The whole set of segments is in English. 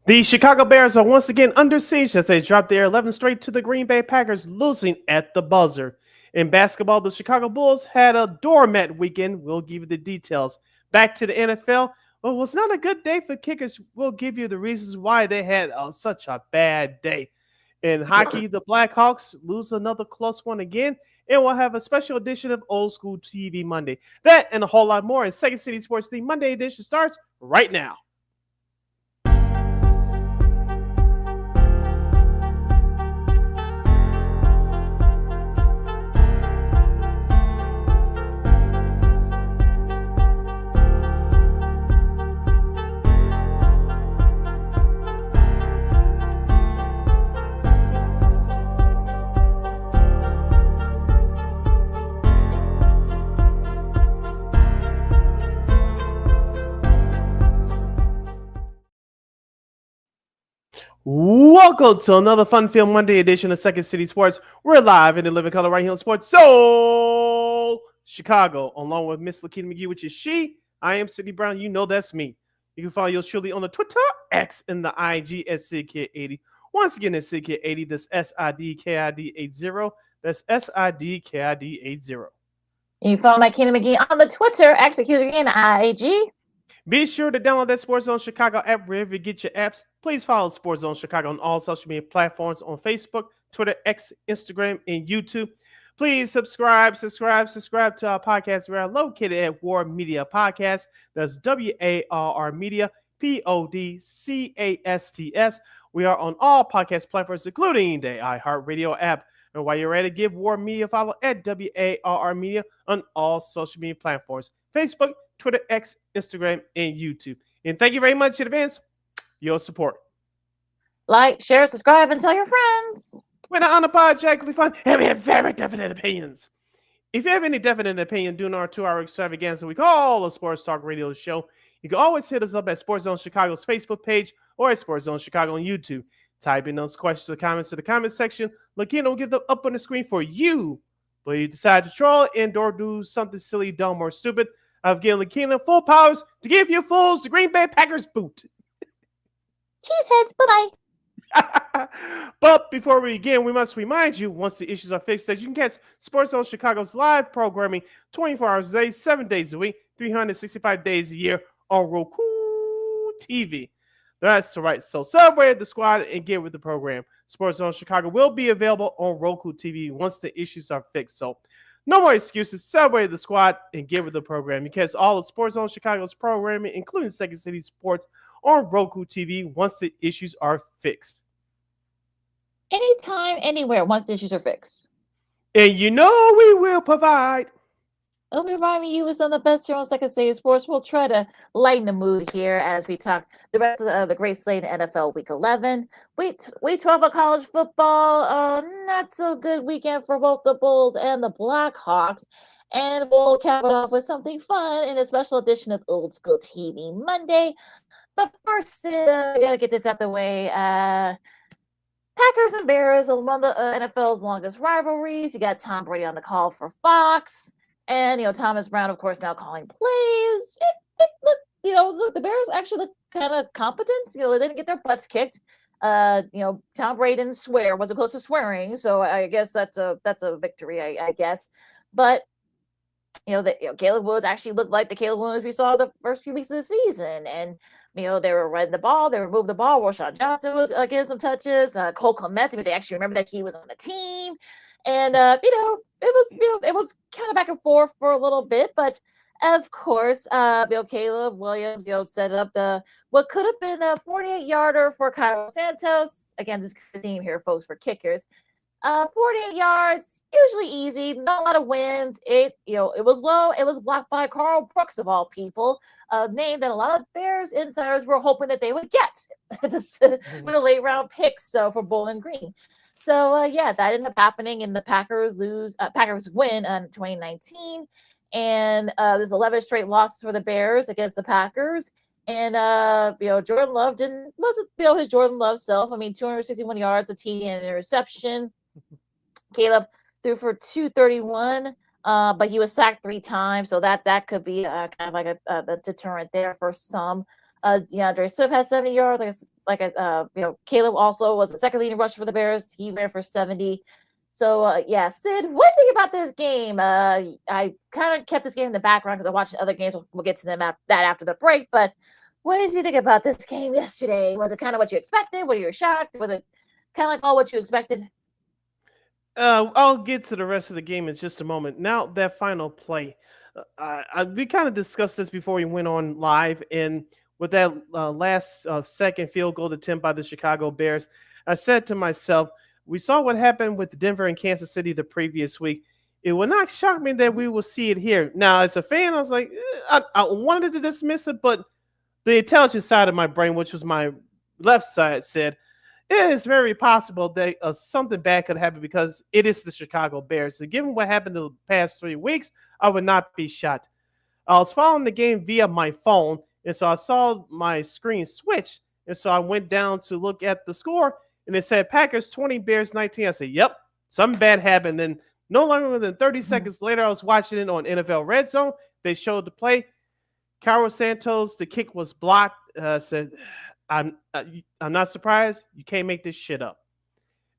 The Chicago Bears are once again under siege as they drop their 11th straight to the Green Bay Packers, losing at the buzzer. In basketball, the Chicago Bulls had a doormat weekend. We'll give you the details. Back to the NFL. Well, it was not a good day for kickers. We'll give you the reasons why they had such a bad day. In hockey, the Blackhawks lose another close one again, and we'll have a special edition of Old School TV Monday. That and a whole lot more in Second City Sports. The Monday edition starts right now. Welcome to another fun-filled Monday edition of Second City Sports. We're live in the living color right here on Sports Soul Chicago, along with Miss Lakita McGee, which is she. I am Sidney Brown. You know that's me. You can follow yours truly on the Twitter, X, and the IG at SidKid80. Once again, it's SidKid80. That's SIDKID80. That's SIDKID80. You can follow my Keenan McGee on the Twitter, execute again, IG. Be sure to download that Sports Zone Chicago app wherever you get your apps. Please follow Sports Zone Chicago on all social media platforms on Facebook, Twitter, X, Instagram, and YouTube. Please subscribe to our podcast. We are located at War Media Podcast. That's WARR Media, PODCASTS. We are on all podcast platforms, including the iHeartRadio app. And while you're ready, give War Media a follow at WARR Media on all social media platforms, Facebook, Twitter, X, Instagram, and YouTube. And thank you very much in advance for your support. Like, share, subscribe, and tell your friends. We're not unapologetically fun, and we have very definite opinions. If you have any definite opinion during our 2-hour extravaganza we call a Sports Talk Radio Show, you can always hit us up at Sports Zone Chicago's Facebook page or at Sports Zone Chicago on YouTube. Type in those questions or comments to the comment section. Lakina will get them up on the screen for you. But you decide to troll and or do something silly, dumb, or stupid, I've given Lakina full powers to give you fools the Green Bay Packers boot. Cheeseheads, bye-bye. But before we begin, we must remind you, once the issues are fixed, that you can catch Sports Zone Chicago's live programming 24 hours a day, 7 days a week, 365 days a year on Roku TV. That's right. So celebrate the squad and get with the program. Sports Zone Chicago will be available on Roku TV once the issues are fixed. So no more excuses. Celebrate the squad and get with the program. You catch all of Sports Zone Chicago's programming, including Second City Sports, on Roku TV once the issues are fixed. Anytime, anywhere, once the issues are fixed. And you know we will provide. We'll be reminding you with some of the best here on Second City Sports. We'll try to lighten the mood here as we talk the rest of the great slate in NFL Week 11. Week 12 of college football, not so good weekend for both the Bulls and the Blackhawks. And we'll cap it off with something fun in a special edition of Old School TV Monday. But first, we got to get this out the way. Packers and Bears are one of the NFL's longest rivalries. You got Tom Brady on the call for Fox. And, Thomas Brown, of course, now calling plays. Look, the Bears actually look kind of competent. They didn't get their butts kicked. Tom Brady didn't swear, wasn't close to swearing. So I guess that's a victory, I guess. But, Caleb Woods actually looked like the Caleb Woods we saw the first few weeks of the season. And, they were running the ball. They were moving the ball. Roshan Johnson was getting some touches. Cole Clement, they actually remember that he was on the team. And, it was kind of back and forth for a little bit, but of course, Caleb Williams, set up what could have been a 48-yarder for Cairo Santos. Again, this is the theme here, folks, for kickers. 48 yards, usually easy, not a lot of wind. It was low. It was blocked by Carl Brooks, of all people, a name that a lot of Bears insiders were hoping that they would get with a late round pick. So for Bowling Green. So, that ended up happening, and the Packers win in 2019. And there's 11 straight losses for the Bears against the Packers. And, Jordan Love wasn't his Jordan Love self. 261 yards, a TD, and an interception. Caleb threw for 231, but he was sacked 3 times. So that could be kind of like a deterrent there for some. DeAndre Swift had 70 yards. Caleb also was the second leading rusher for the Bears. He ran for 70. So yeah, Sid, what do you think about this game? I kind of kept this game in the background because I watched other games. We'll get to them after the break. But what did you think about this game yesterday? Was it kind of what you expected? Were you shocked? Was it kind of like all what you expected? I'll get to the rest of the game in just a moment. Now that final play, we kind of discussed this before we went on live, and with that last second field goal attempt by the Chicago Bears, I said to myself, we saw what happened with Denver and Kansas City the previous week. It would not shock me that we will see it here. Now, as a fan, I was like, I wanted to dismiss it, but the intelligent side of my brain, which was my left side, said it is very possible that something bad could happen because it is the Chicago Bears. So, given what happened the past 3 weeks, I would not be shocked. I was following the game via my phone, and so I saw my screen switch, and so I went down to look at the score, and it said Packers 20, Bears 19. I said, "Yep, something bad happened." And no longer than 30 seconds later, I was watching it on NFL Red Zone. They showed the play. Carlos Santos, the kick was blocked. Said, I'm not surprised. You can't make this shit up.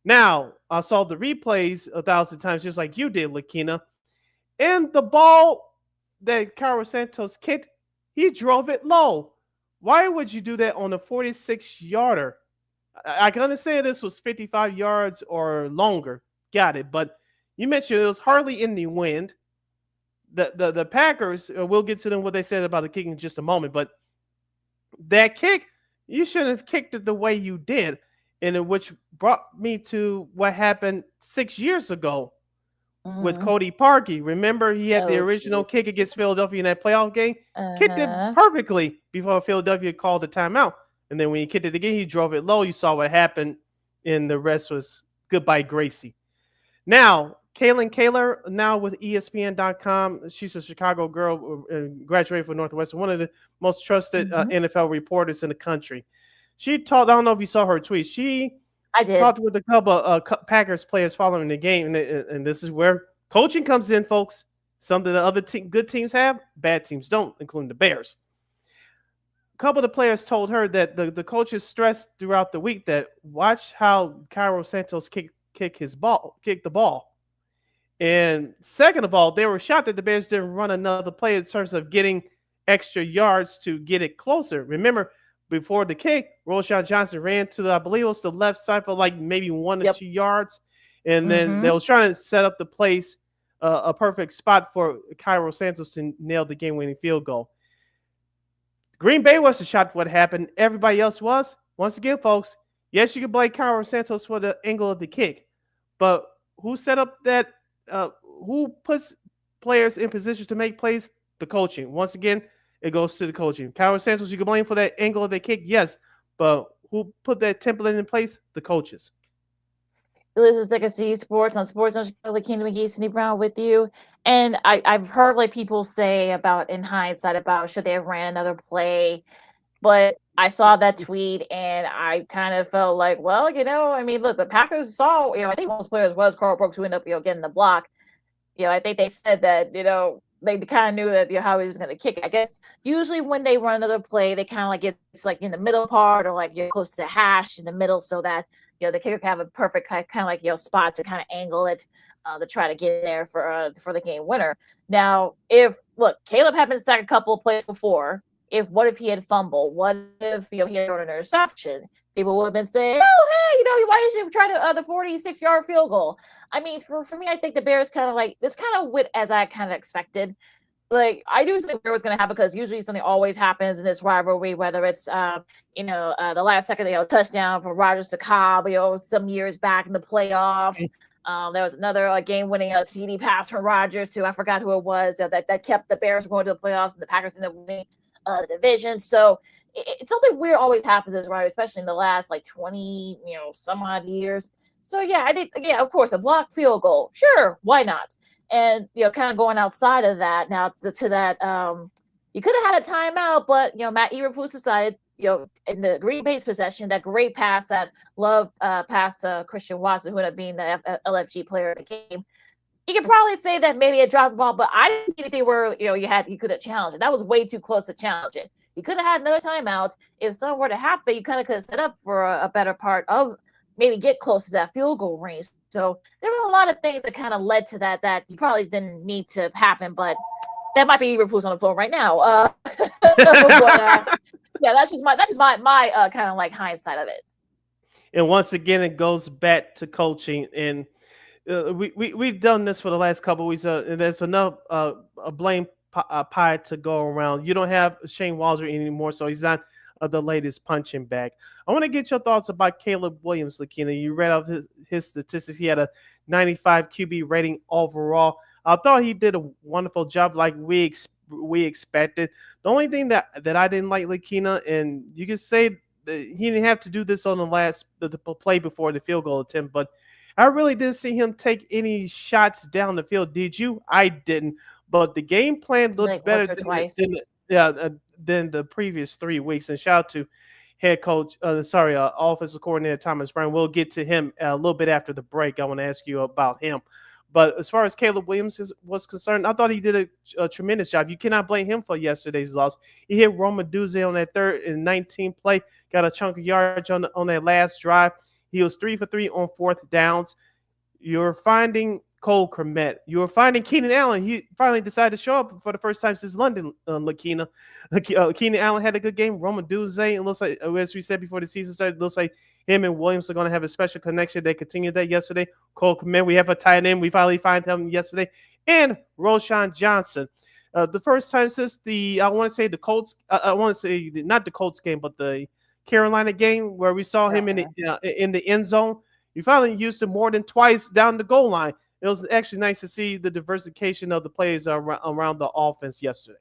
Now, I saw the replays 1,000 times, just like you did, Lakina. And the ball that Carlos Santos kicked, he drove it low. Why would you do that on a 46-yarder? I can understand this was 55 yards or longer. Got it. But you mentioned it was hardly in the wind. The Packers, we'll get to them what they said about the kick in just a moment, but that kick, you shouldn't have kicked it the way you did, and which brought me to what happened 6 years ago with Cody Parkey. Remember, he had the original kick against Philadelphia in that playoff game, kicked it perfectly before Philadelphia called the timeout, and then when he kicked it again, he drove it low. You saw what happened, and the rest was goodbye, Gracie. Now, Kaylin Kaler, now with ESPN.com. She's a Chicago girl, graduated from Northwestern, one of the most trusted NFL reporters in the country. She talked, I don't know if you saw her tweet. I did. Talked with a couple of Packers players following the game, and this is where coaching comes in, folks. Something that other good teams have, bad teams don't, including the Bears. A couple of the players told her that the coaches stressed throughout the week that watch how Carlos Santos kick the ball. And second of all, they were shocked that the Bears didn't run another play in terms of getting extra yards to get it closer. Remember, before the kick, Roschon Johnson ran to I believe it was the left side for like maybe 1 or 2 yards. And then they was trying to set up the place, a perfect spot for Cairo Santos to nail the game-winning field goal. Green Bay wasn't shocked what happened. Everybody else was. Once again, folks, yes, you can blame Cairo Santos for the angle of the kick. But who set up that? Who puts players in position to make plays? The coaching. Once again, it goes to the coaching. Carlos Santos, you can blame for that angle of the kick, yes, but who put that template in place? The coaches. This is Second C Sports on Chicago. Kingdom McGee, Cindy Brown with you. And I've heard like people say about in hindsight about should they have ran another play, but I saw that tweet and I kind of felt like, well, I mean, look, the Packers saw, I think most players was Carl Brooks who ended up, getting the block. I think they said that, they kind of knew that how he was going to kick it. I guess usually when they run another play, they kind of like it's like in the middle part or like close to the hash in the middle so that, the kicker can have a perfect kind of like, spot to kind of angle it to try to get in there for the game winner. Now, Caleb had been sacked a couple of plays before. What if he had fumbled? What if he had thrown an interception? People would have been saying, "Oh, hey, why did you try the 46-yard field goal?" I mean, for me, I think the Bears kind of like it's kind of as I kind of expected. Like I knew something was going to happen because usually something always happens in this rivalry, whether it's the last second touchdown from Rodgers to Cobb, some years back in the playoffs. There was another game-winning TD pass from Rodgers to I forgot who it was that kept the Bears going to the playoffs and the Packers ended up winning the division. So it's something weird always happens as right, especially in the last 20 some odd years. So yeah, I did. Yeah, of course, a blocked field goal. Sure, why not? And kind of going outside of that now to that, you could have had a timeout, but Matt Eberflus decided in the Green Bay's possession that great pass that Love passed to Christian Watson, who ended up being the LFG player of the game. You could probably say that maybe it dropped the ball, but I didn't see anything where you could have challenged it. That was way too close to challenge it. You could have had another timeout. If something were to happen, you kind of could have set up for a better part of maybe get close to that field goal range. So there were a lot of things that kind of led to that you probably didn't need to happen, but that might be Eberflus on the phone right now. Yeah, that's just my kind of like hindsight of it. And once again, it goes back to coaching. And we've done this for the last couple of weeks. And there's enough a blame pie to go around. You don't have Shane Walzer anymore, so he's not the latest punching bag. I want to get your thoughts about Caleb Williams, Lakina. You read off his statistics. He had a 95 QB rating overall. I thought he did a wonderful job, like we expected. The only thing that I didn't like, Lakina, and you could say that he didn't have to do this on the play before the field goal attempt, but I really didn't see him take any shots down the field. Did you? I didn't. But the game plan looked Like better once or twice. than the previous 3 weeks. And shout out to head coach, offensive coordinator Thomas Brown. We'll get to him a little bit after the break. I want to ask you about him. But as far as Caleb Williams was concerned, I thought he did a tremendous job. You cannot blame him for yesterday's loss. He hit Roma Duze on that 3rd and 19 play, got a chunk of yards on that last drive. He was 3 for 3 on 4th downs. You're finding Cole Kmet. You were finding Keenan Allen. He finally decided to show up for the first time since London, Lakina. Keenan Allen had a good game. Roma Duze, it looks like, as we said before the season started, it looks like him and Williams are going to have a special connection. They continued that yesterday. Cole Kmet, we have a tight end. We finally find him yesterday. And Roshan Johnson. The first time since I want to say not the Colts game, but the Carolina game where we saw him in the end zone. You finally used him more than twice down the goal line. It was actually nice to see the diversification of the players around the offense yesterday.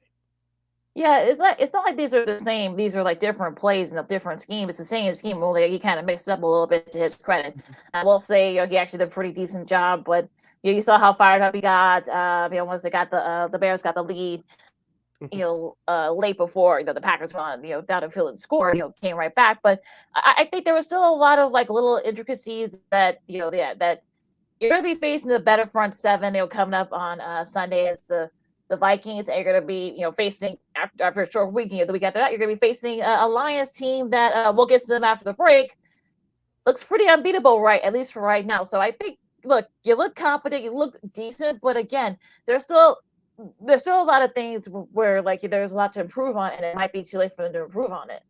Yeah, it's not like these are the same. These are like different plays and a different scheme. It's the same scheme, only he kind of mixed up a little bit to his credit. I will say, he actually did a pretty decent job. But you saw how fired up he got. Once they got the Bears got the lead, late before the Packers went down the field and scored. Came right back. But I think there was still a lot of like little intricacies that that you're going to be facing the better front seven. Coming up on Sunday as the Vikings, and you're going to be, facing after a short week, the week after that, you're going to be facing a Lions team that we'll get to them after the break. Looks pretty unbeatable, right? At least for right now. So I think, look, you look competent, you look decent, but again, there's still a lot of things where like there's a lot to improve on, and it might be too late for them to improve on it.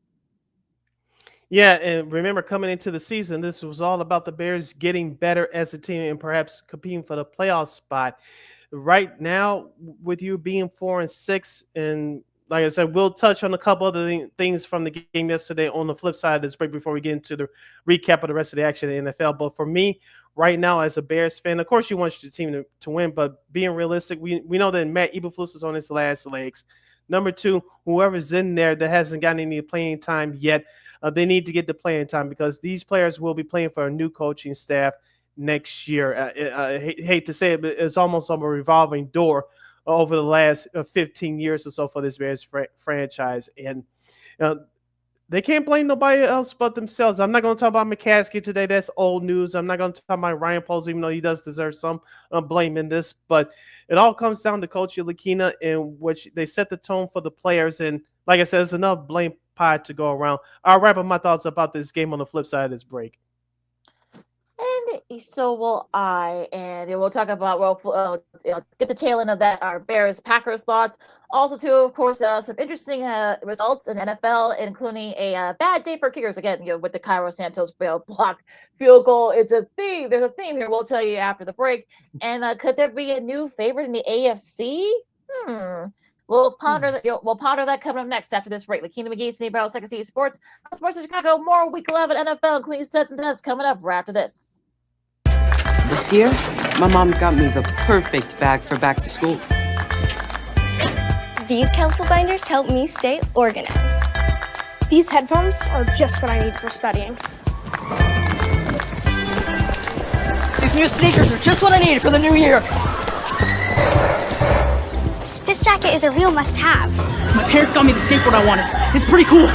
Yeah, and remember, coming into the season, this was all about the Bears getting better as a team and perhaps competing for the playoff spot. Right now, with you being 4-6, and like I said, we'll touch on a couple other things from the game yesterday on the flip side of this break before we get into the recap of the rest of the action in the NFL. But for me, right now, as a Bears fan, of course you want your team to win, but being realistic, we know that Matt Eberflus is on his last legs. Number 2, whoever's in there that hasn't gotten any playing time yet, they need to get the playing time because these players will be playing for a new coaching staff next year. I hate to say it, but it's almost on a revolving door over the last 15 years or so for this Bears franchise. And they can't blame nobody else but themselves. I'm not going to talk about McCaskey today. That's old news. I'm not going to talk about Ryan Poles, even though he does deserve some blame in this. But it all comes down to Coach Lakina, in which they set the tone for the players. And like I said, there's enough blame pie to go around. I'll wrap up my thoughts about this game on the flip side of this break. And so will I, and we'll talk about get the tail end of that, our Bears Packers thoughts. Also, too, of course, some interesting results in NFL, including a bad day for kickers again. With the Cairo Santos blocked field goal, it's a theme. There's a theme here. We'll tell you after the break. And could there be a new favorite in the AFC? We'll ponder that coming up next after this break. Lakina McGee, Steve Barrow, Second City Sports. Sports in Chicago. More Week 11 NFL, including studs and duds, coming up right after this. This year, my mom got me the perfect bag for back to school. These colorful binders help me stay organized. These headphones are just what I need for studying. These new sneakers are just what I need for the new year. This jacket is a real must-have. My parents got me the skateboard I wanted. It's pretty cool.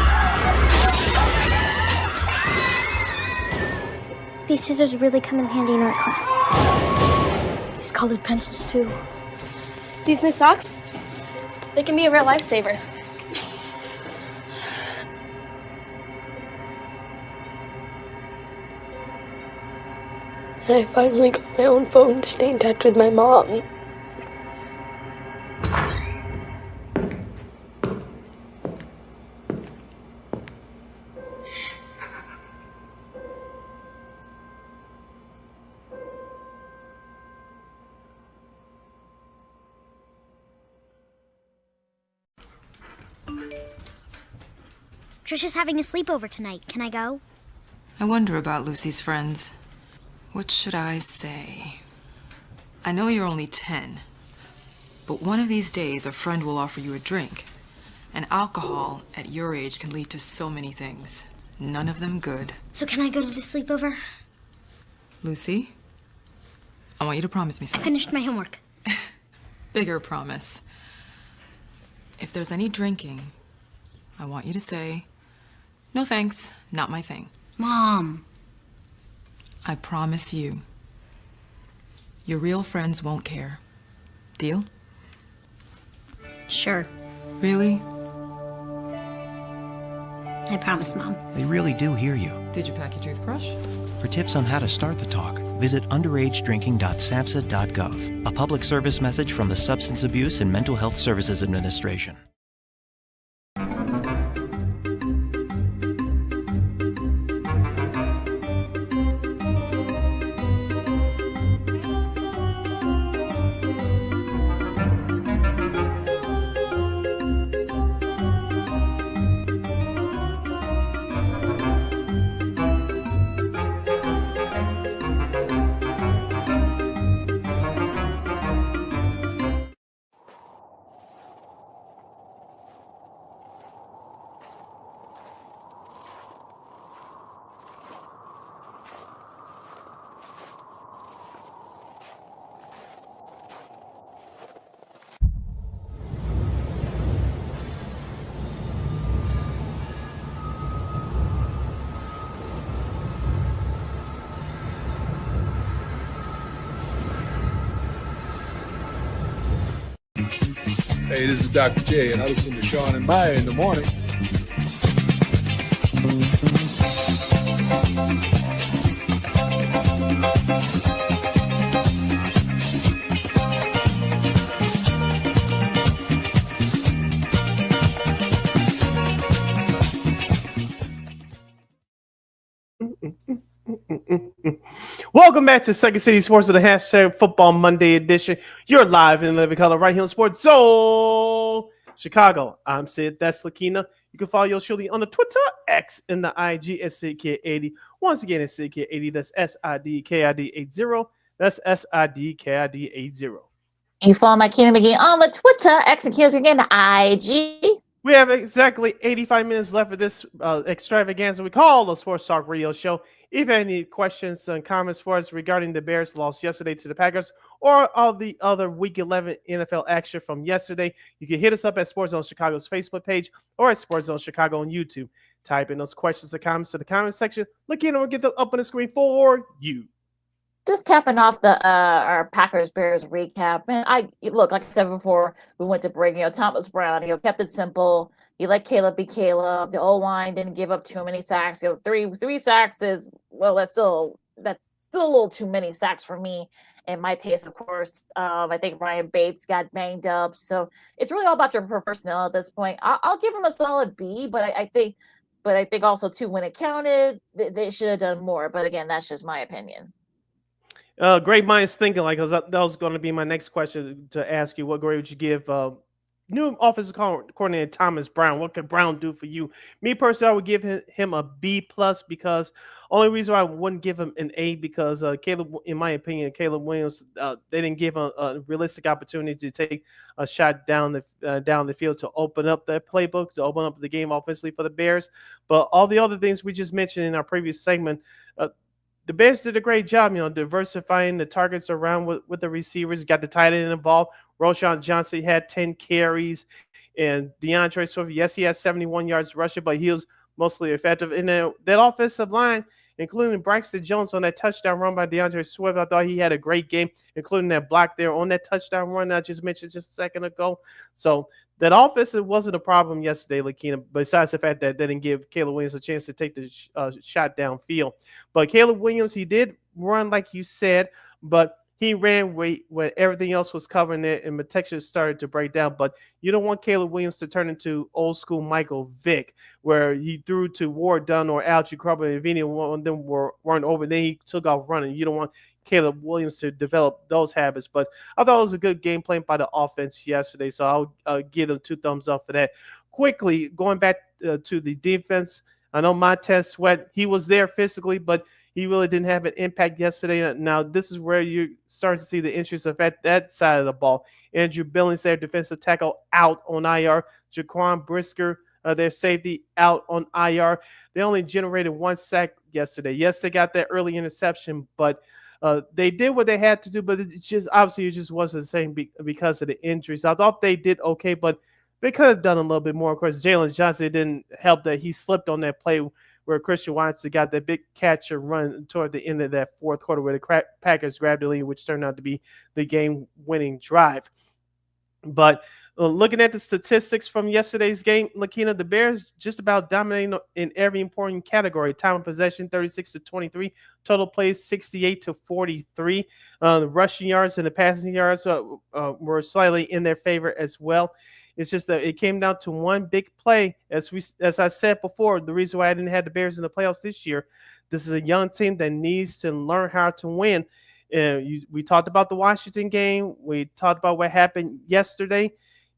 These scissors really come in handy in art class. These colored pencils, too. These new socks, they can be a real lifesaver. And I finally got my own phone to stay in touch with my mom. Trisha's having a sleepover tonight. Can I go? I wonder about Lucy's friends. What should I say? I know you're only 10, but one of these days a friend will offer you a drink. And alcohol at your age can lead to so many things. None of them good. So can I go to the sleepover? Lucy, I want you to promise me I something. finished my homework. Bigger promise. If there's any drinking, I want you to say, "No thanks, not my thing." Mom. I promise you. Your real friends won't care. Deal? Sure. Really? I promise, Mom. They really do hear you. Did you pack your toothbrush? For tips on how to start the talk, visit underagedrinking.samhsa.gov. A public service message from the Substance Abuse and Mental Health Services Administration. Hey, this is Dr. J, and I listen to Sean and Maya in the morning. Welcome back to Second City Sports of the hashtag Football Monday edition. You're live in living color right here on Sports Zone Chicago. I'm Sid. That's Lakina. You can follow yours surely on the Twitter, X, and the IG at SidKid80. Once again, it's SidKid80. That's SIDKID80. That's SIDKID80. You follow my Keenan McGee on the Twitter, X and Keenan again, the IG. We have exactly 85 minutes left of this extravaganza we call the Sports Talk Radio Show. If you have any questions and comments for us regarding the Bears' loss yesterday to the Packers or all the other Week 11 NFL action from yesterday, you can hit us up at Sports Zone Chicago's Facebook page or at Sports Zone Chicago on YouTube. Type in those questions and comments to the comment section. Look in and we'll get them up on the screen for you. Just capping off the our Packers Bears recap, man. Look, like I said before, we went to break. Thomas Brown, kept it simple. He let Caleb be Caleb. The O-line didn't give up too many sacks. Three sacks is that's still a little too many sacks for me and my taste, of course. I think Ryan Bates got banged up, so it's really all about your personnel at this point. I'll give him a solid B, but I think also too when it counted, they should have done more. But again, that's just my opinion. Great minds thinking like that was going to be my next question to ask you. What grade would you give new offensive coordinator Thomas Brown? What could Brown do for you? Me personally, I would give him a B plus because only reason why I wouldn't give him an A because Caleb, in my opinion, Caleb Williams, they didn't give him a realistic opportunity to take a shot down the field to open up that playbook, to open up the game offensively for the Bears. But all the other things we just mentioned in our previous segment, the Bears did a great job, diversifying the targets around with the receivers. Got the tight end involved. Roschon Johnson had 10 carries. And DeAndre Swift, yes, he had 71 yards rushing, but he was mostly effective. And then that offensive line, including Braxton Jones on that touchdown run by DeAndre Swift, I thought he had a great game, including that block there on that touchdown run that I just mentioned just a second ago. So that offense, it wasn't a problem yesterday, Lakina, besides the fact that they didn't give Caleb Williams a chance to take the shot downfield. But Caleb Williams, he did run like you said, but he ran when everything else was covering it, and protection started to break down. But you don't want Caleb Williams to turn into old school Michael Vick, where he threw to Ward Dunn or Algie Crumpler, and if any one of them weren't over, then he took off running. You don't want Caleb Williams to develop those habits. But I thought it was a good game plan by the offense yesterday, so I'll give them 2 thumbs up for that. Quickly, going back to the defense, I know Montez Sweat, he was there physically, but he really didn't have an impact yesterday. Now, this is where you start to see the interest of that side of the ball. Andrew Billings, their defensive tackle, out on IR. Jaquan Brisker, their safety, out on IR. They only generated 1 sack yesterday. Yes, they got that early interception, but they did what they had to do, but it just wasn't the same because of the injuries. I thought they did okay, but they could have done a little bit more. Of course, Jalen Johnson didn't help that he slipped on that play where Christian Watson got that big catch and run toward the end of that fourth quarter where the Packers grabbed the lead, which turned out to be the game-winning drive. But looking at the statistics from yesterday's game, Lakina, the Bears just about dominating in every important category. Time of possession, 36-23. Total plays, 68-43. The rushing yards and the passing yards were slightly in their favor as well. It's just that it came down to one big play. As I said before, the reason why I didn't have the Bears in the playoffs this year, this is a young team that needs to learn how to win. We talked about the Washington game. We talked about what happened yesterday.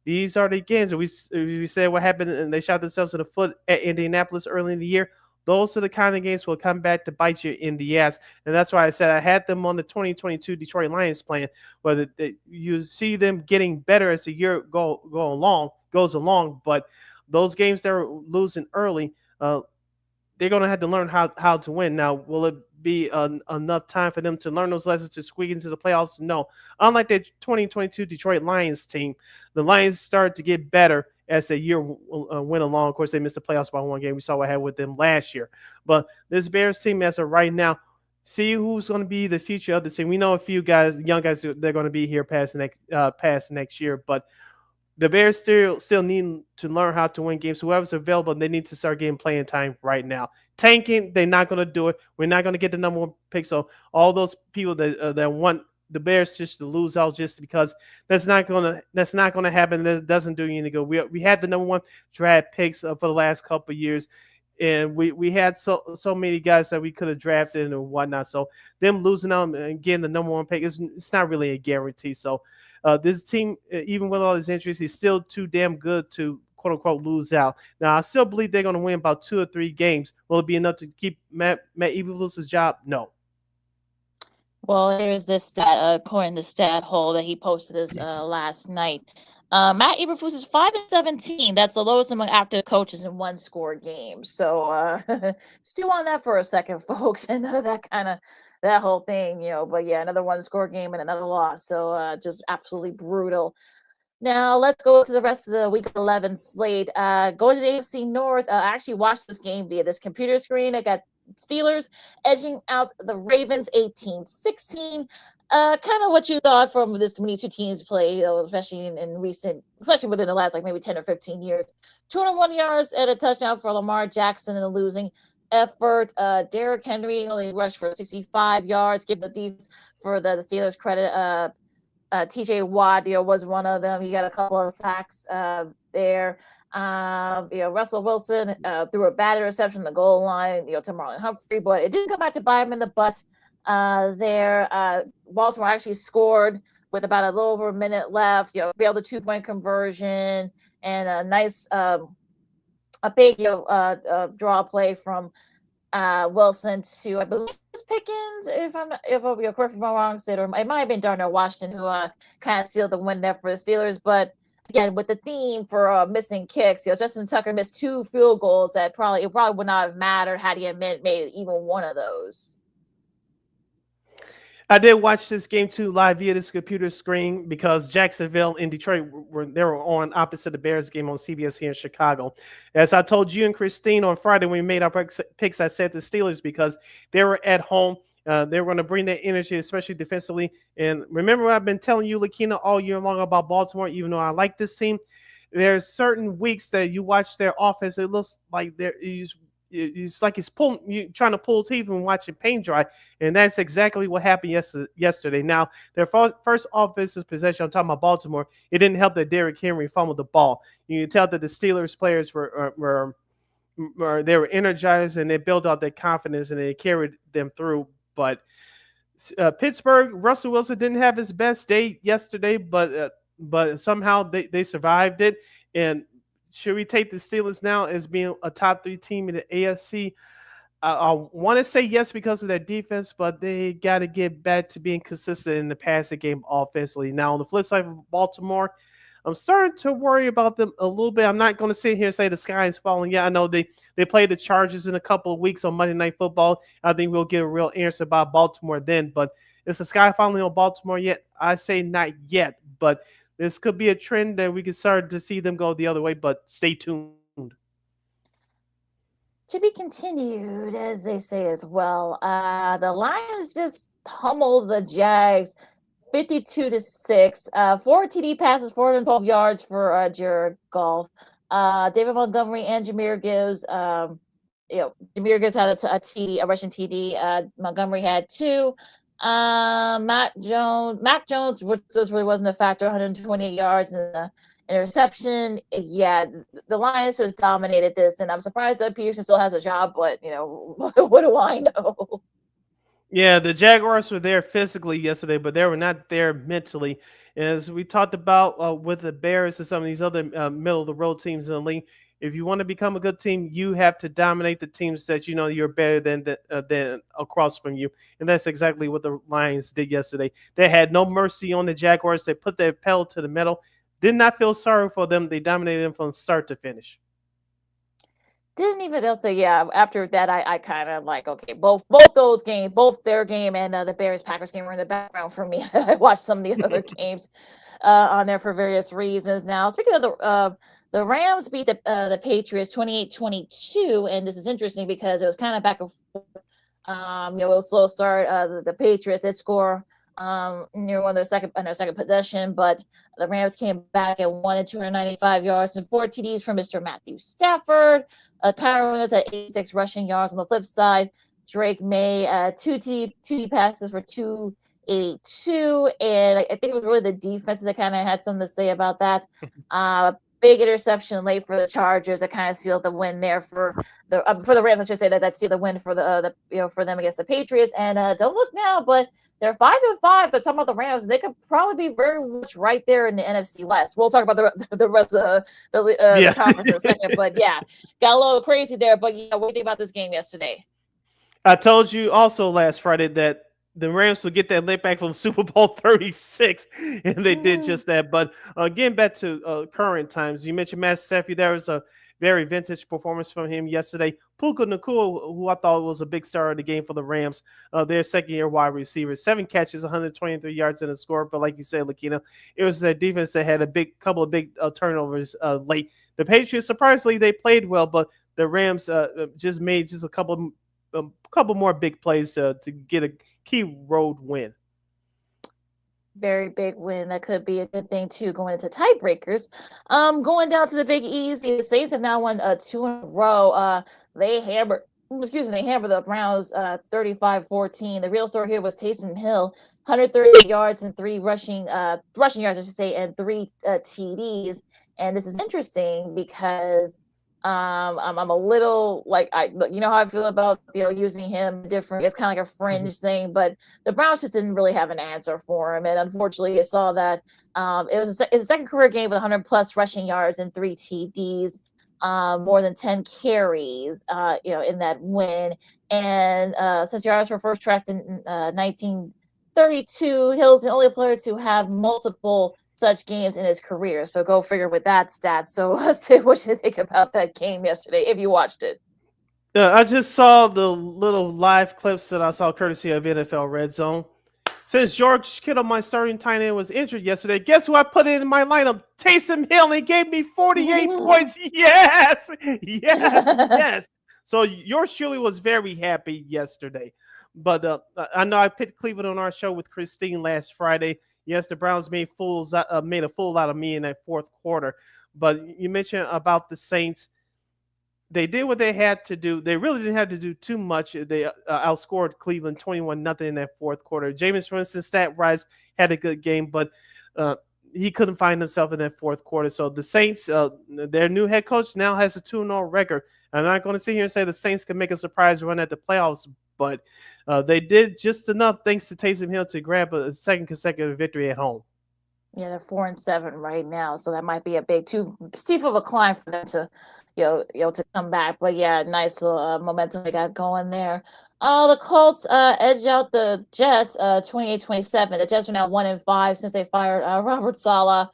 These are the games. We said what happened, and they shot themselves in the foot at Indianapolis early in the year. Those are the kind of games will come back to bite you in the ass. And that's why I said I had them on the 2022 Detroit Lions plan, where you see them getting better as the year goes along. But those games they're losing early, they're going to have to learn how to win. Now, will it be enough time for them to learn those lessons to squeak into the playoffs? No. Unlike the 2022 Detroit Lions team, the Lions started to get better as the year went along. Of course, they missed the playoffs by 1 game. We saw what happened with them last year. But this Bears team, as of right now, see who's going to be the future of the team. We know a few young guys, they're going to be here past next year. But the Bears still need to learn how to win games. Whoever's available, they need to start getting playing time right now. Tanking, they're not going to do it. We're not going to get the number 1 pick. So all those people that want the Bears just to lose out just because that's not going to happen. That doesn't do you any good. We had the number 1 draft picks for the last couple of years, and we had so many guys that we could have drafted and whatnot. So them losing out and getting the number 1 pick it's not really a guarantee. So this team, even with all these injuries, is still too damn good to quote unquote lose out. Now I still believe they're going to win about 2 or 3 games. Will it be enough to keep Matt Eberflus's job? No. Well, here's this stat, according to Stat Hole that he posted this last night. Matt Eberflus is 5-17. That's the lowest among active coaches in 1-score games. So stew on that for a second, folks. And that whole thing, But yeah, another 1-score game and another loss. So just absolutely brutal. Now let's go to the rest of the Week 11 slate. Going to the AFC North. I actually watched this game via this computer screen. I got Steelers edging out the Ravens 18-16. Kind of what you thought from when these two teams play, especially especially within the last maybe 10 or 15 years. 201 yards and a touchdown for Lamar Jackson in a losing effort. Derrick Henry only rushed for 65 yards. Give the defense for the Steelers credit. TJ Watt, was one of them. He got a couple of sacks there. Russell Wilson threw a bad interception in the goal line, to Marlon Humphrey, but it didn't come back to bite him in the butt there. Baltimore actually scored with about a little over a minute left, be able to 2-point conversion and a nice, a big, draw play from Wilson to, I believe, Pickens, if I'll be correct if I'm wrong, or it might have been Darnell Washington who kind of sealed the win there for the Steelers. But again, with the theme for missing kicks, Justin Tucker missed 2 field goals that probably would not have mattered had he made even one of those. I did watch this game too live via this computer screen because Jacksonville and Detroit were on opposite the Bears game on CBS here in Chicago. As I told you and Christine on Friday when we made our picks, I said the Steelers because they were at home. They were going to bring that energy, especially defensively. And remember, I've been telling you, Lakina, all year long about Baltimore, even though I like this team. There's certain weeks that you watch their offense, it looks like it's like he's trying to pull teeth and watching paint dry, and that's exactly what happened yesterday. Now, their first offensive possession, I'm talking about Baltimore, it didn't help that Derrick Henry fumbled the ball. You can tell that the Steelers players they were energized and they built out their confidence and they carried them through. But Pittsburgh, Russell Wilson didn't have his best day yesterday, but somehow they survived it. And should we take the Steelers now as being a top 3 team in the AFC? I want to say yes because of their defense, but they got to get back to being consistent in the passing game offensively. Now, on the flip side of Baltimore, I'm starting to worry about them a little bit. I'm not going to sit here and say the sky is falling. Yeah, I know they play the Chargers in a couple of weeks on Monday Night Football. I think we'll get a real answer about Baltimore then. But is the sky falling on Baltimore yet? I say not yet. But this could be a trend that we can start to see them go the other way. But stay tuned. To be continued, as they say as well. The Lions just pummeled the Jags 52-6. 4 TD passes, 412 yards for Jared Goff. David Montgomery and Jahmyr Gibbs. Jahmyr Gibbs had a rushing TD. Montgomery had 2. Mac Jones, which really wasn't a factor, 128 yards and the interception. Yeah, the Lions just dominated this, and I'm surprised that Peterson still has a job, but what do I know? Yeah, the Jaguars were there physically yesterday, but they were not there mentally. As we talked about with the Bears and some of these other middle of the road teams in the league, if you want to become a good team, you have to dominate the teams that you're better than across from you, and that's exactly what the Lions did yesterday. They had no mercy on the Jaguars. They put their pedal to the metal. Did not feel sorry for them. They dominated them from start to finish. Didn't even they'll say after that I kind of like, okay, both those games, both their game and the Bears Packers game were in the background for me. I watched some of the other games on there for various reasons. Now, speaking of the Rams beat the Patriots 28-22, and this is interesting because it was kind of back and forth. It was a slow start. The Patriots did score near one of their second possession, but the Rams came back and won at 295 yards and 4 TDs from Mr. Matthew Stafford. Kyron Williams at 86 rushing yards. On the flip side, Drake May 2 TD passes for 282, and I think it was really the defenses that kind of had something to say about that. Big interception late for the Chargers that kind of sealed the win there for the Rams. I should say that sealed the win for for them against the Patriots. And don't look now, but they're 5-5. But talking about the Rams, they could probably be very much right there in the NFC West. We'll talk about the rest of the conference in a second. But yeah, got a little crazy there. But yeah, what do you think about this game yesterday? I told you also last Friday that the Rams will get that lit back from Super Bowl 36, and they did just that. But getting back to current times, you mentioned Matt Stafford. There was a very vintage performance from him yesterday. Puka Nacua, who I thought was a big star of the game for the Rams, their second-year wide receiver, 7 catches, 123 yards in a score. But like you said, Lakina, it was their defense that had a couple of big turnovers late. The Patriots, surprisingly, they played well, but the Rams just made a couple more big plays to get a key road win. Very big win. That could be a good thing too going into tiebreakers. Going down to the Big Easy, the Saints have now won 2 in a row. They hammered the Browns 35-14. The real story here was Taysom Hill, 130 yards and 3 rushing yards, I should say, and 3 TDs. And this is interesting because I'm a little like how I feel about using him different. It's kind of like a fringe thing, but the Browns just didn't really have an answer for him, and unfortunately, I saw that it was his second career game with 100+ rushing yards and 3 TDs, more than 10 carries, in that win. And since yards were first tracked in 1932, Hill's the only player to have multiple such games in his career. So go figure with that stat. So let's see what you think about that game yesterday, if you watched it. I just saw the little live clips that I saw courtesy of NFL Red Zone. Since George Kittle, my starting tight end, was injured yesterday, guess who I put in my lineup? Taysom Hill, and he gave me 48 points. Yes, yes. So yours truly was very happy yesterday. But I know I picked Cleveland on our show with Christine last Friday. Yes, the Browns made a fool out of me in that fourth quarter. But you mentioned about the Saints. they did what they had to do. They really didn't have to do too much. They outscored Cleveland 21-0 in that fourth quarter. Jameis Winston, stat rise, had a good game, but uh, he couldn't find himself in that fourth quarter. So the Saints, their new head coach now has a 2-0 record. I'm not going to sit here and say the Saints can make a surprise run at the playoffs, but they did just enough thanks to Taysom Hill to grab a second consecutive victory at home. Yeah, they're 4-7 right now, so that might be a big too steep of a climb for them to, to come back. But yeah, nice momentum they got going there. The Colts edge out the Jets 28-27. The Jets are now 1-5 since they fired Robert Saleh.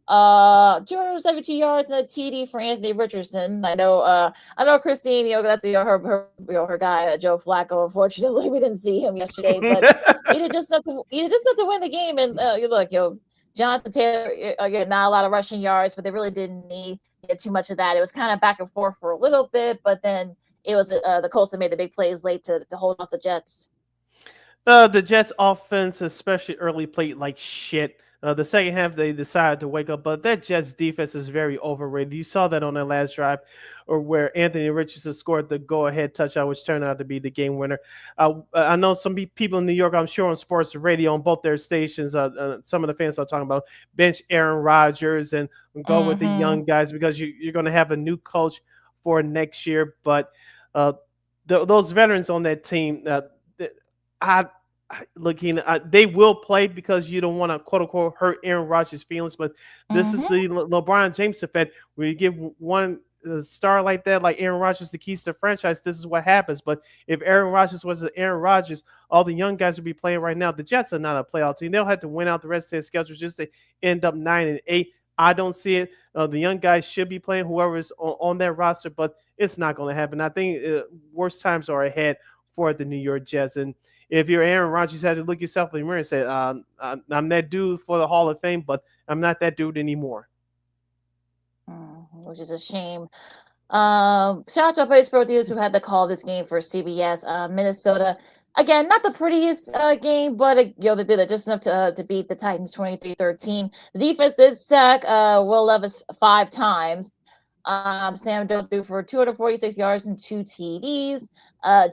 272 yards and a TD for Anthony Richardson. I know Christine, that's her guy, Joe Flacco. Unfortunately, we didn't see him yesterday, but he did just enough to win the game. And Jonathan Taylor, again, not a lot of rushing yards, but they really didn't need too much of that. It was kind of back and forth for a little bit, but then it was the Colts that made the big plays late to hold off the Jets. The Jets offense, especially early, played like shit. The second half, they decided to wake up, but that Jets defense is very overrated. You saw that on their last drive, or where Anthony Richardson scored the go-ahead touchdown, which turned out to be the game winner. I know some people in New York, I'm sure on sports radio on both their stations, some of the fans are talking about bench Aaron Rodgers and go with the young guys because you're going to have a new coach for next year. But those veterans on that team, they will play because you don't want to quote unquote hurt Aaron Rodgers' feelings. But this is the LeBron James effect. Where you give one star like that, like Aaron Rodgers, the keys to the franchise, this is what happens. But if Aaron Rodgers was Aaron Rodgers, all the young guys would be playing right now. The Jets are not a playoff team. They'll have to win out the rest of their schedule just to end up 9-8. I don't see it. The young guys should be playing whoever is on their roster, but it's not going to happen. I think worse times are ahead for the New York Jets. And if you're Aaron Rodgers, you have to look yourself in the mirror and say, I'm that dude for the Hall of Fame, but I'm not that dude anymore. Which is a shame. Shout out to our baseball dudes who had the call this game for CBS. Minnesota, again, not the prettiest game, but they did it just enough to beat the Titans 23-13. The defense did sack Will Levis 5 times. Sam Darnold threw for 246 yards and 2 TDs.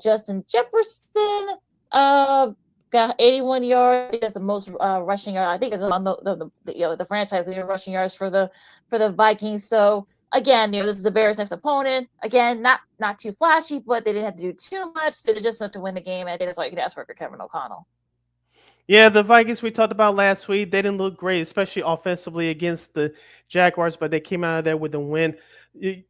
Justin Jefferson got 81 yards. That's the most rushing yard. I think it's on the franchise leader rushing yards for the Vikings. So again, this is the Bears' next opponent. Again, not too flashy, but they didn't have to do too much. They just have to win the game. And I think that's all you can ask for Kevin O'Connell. Yeah, the Vikings we talked about last week, they didn't look great, especially offensively against the Jaguars, but they came out of there with a win.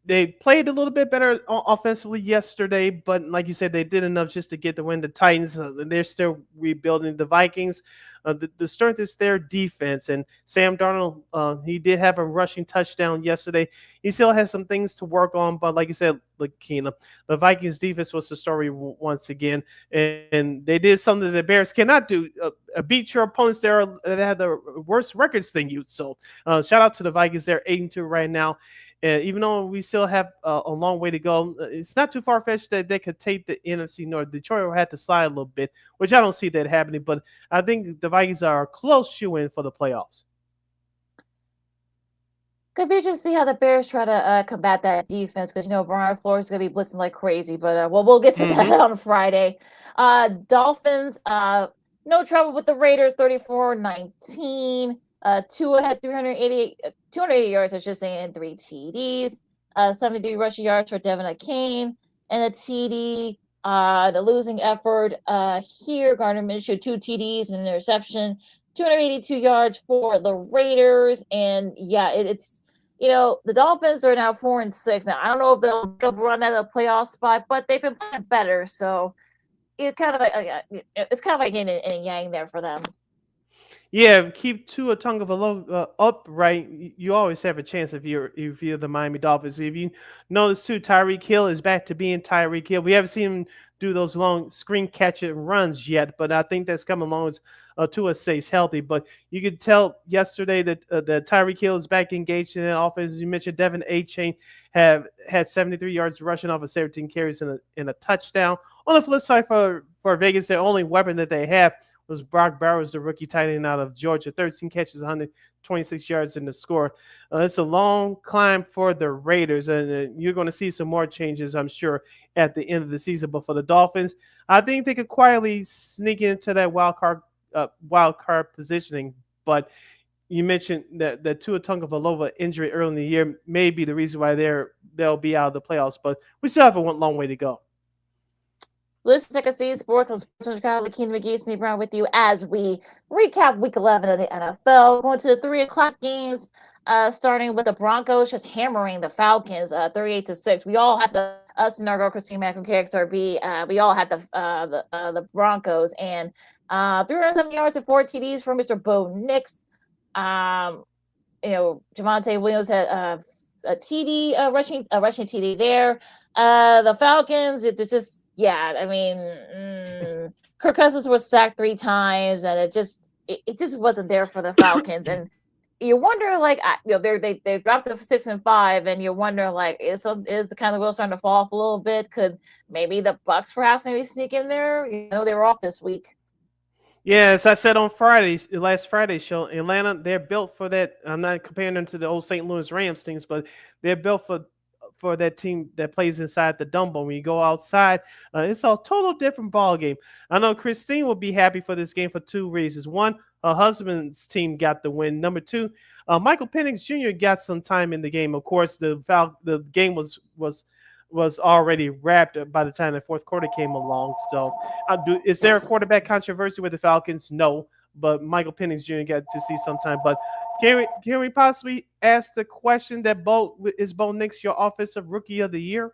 They played a little bit better offensively yesterday, but like you said, they did enough just to get the win. The Titans, they're still rebuilding. The Vikings, the strength is their defense. And Sam Darnold, he did have a rushing touchdown yesterday. He still has some things to work on, but like you said, Keena, the Vikings defense was the story once again. And they did something that the Bears cannot do, beat your opponents that have the worst records than you. So shout out to the Vikings. They're 8-2 right now. Even though we still have a long way to go, it's not too far-fetched that they could take the NFC North. Detroit will have to slide a little bit, which I don't see that happening, but I think the Vikings are a close shoe-in for the playoffs. Could be just see how the Bears try to combat that defense because, Brian Flores is going to be blitzing like crazy, but we'll get to that on Friday. Dolphins, no trouble with the Raiders, 34-19. Tua had 280 yards, I should say, and 3 TDs. 73 rushing yards for Devin Akane, and a TD. The losing effort here, Gardner Minshew, 2 TDs and an interception. 282 yards for the Raiders, and yeah, it's the Dolphins are now 4-6. Now I don't know if they'll run at a playoff spot, but they've been playing better, so it's kind of like yin and yang there for them. Yeah, keep Tua Tagovailoa upright. You always have a chance if you're the Miami Dolphins. If you notice too, Tyreek Hill is back to being Tyreek Hill. We haven't seen him do those long screen catching runs yet, but I think that's coming along as Tua stays healthy. But you could tell yesterday that Tyreek Hill is back engaged in the offense. As you mentioned, Devin Achane had 73 yards rushing off of 17 carries in a touchdown. On the flip side, for Vegas, their only weapon that they have was Brock Bowers, the rookie tight end out of Georgia. 13 catches, 126 yards in the score. It's a long climb for the Raiders, and you're going to see some more changes, I'm sure, at the end of the season. But for the Dolphins, I think they could quietly sneak into that wild card positioning. But you mentioned that Tua Tagovailoa injury early in the year may be the reason why they'll be out of the playoffs. But we still have a long way to go. Listen to Second City Sports on Sports on Chicago. Lakeem McGee, Steve Brown with you as we recap Week 11 of the NFL. Going to the 3 o'clock games, starting with the Broncos just hammering the Falcons, 38-6. We all had us and our girl Christine Mack from KXRB. We all had the Broncos, and 370 yards and 4 TDs for Mr. Bo Nix. Javonte Williams had a TD, rushing TD there. The Falcons, it's just. Yeah, I mean, Kirk Cousins was sacked 3 times, and it just wasn't there for the Falcons. And you wonder, they dropped to 6-5, and you wonder, is the kind of wheel starting to fall off a little bit? Could maybe the Bucs perhaps maybe sneak in there? They were off this week. Yeah, as I said on last Friday's show, Atlanta, they're built for that. I'm not comparing them to the old St. Louis Rams things, but they're built for that team that plays inside the Dome. When you go outside, it's a total different ball game. I know Christine will be happy for this game for 2 reasons. One, her husband's team got the win. Number 2, Michael Penix Jr. got some time in the game. Of course, the game was already wrapped by the time the fourth quarter came along. So, is there a quarterback controversy with the Falcons? No, but Michael Penix Jr. got to see some time. But can we possibly ask the question that Bo Nix your offensive rookie of the year?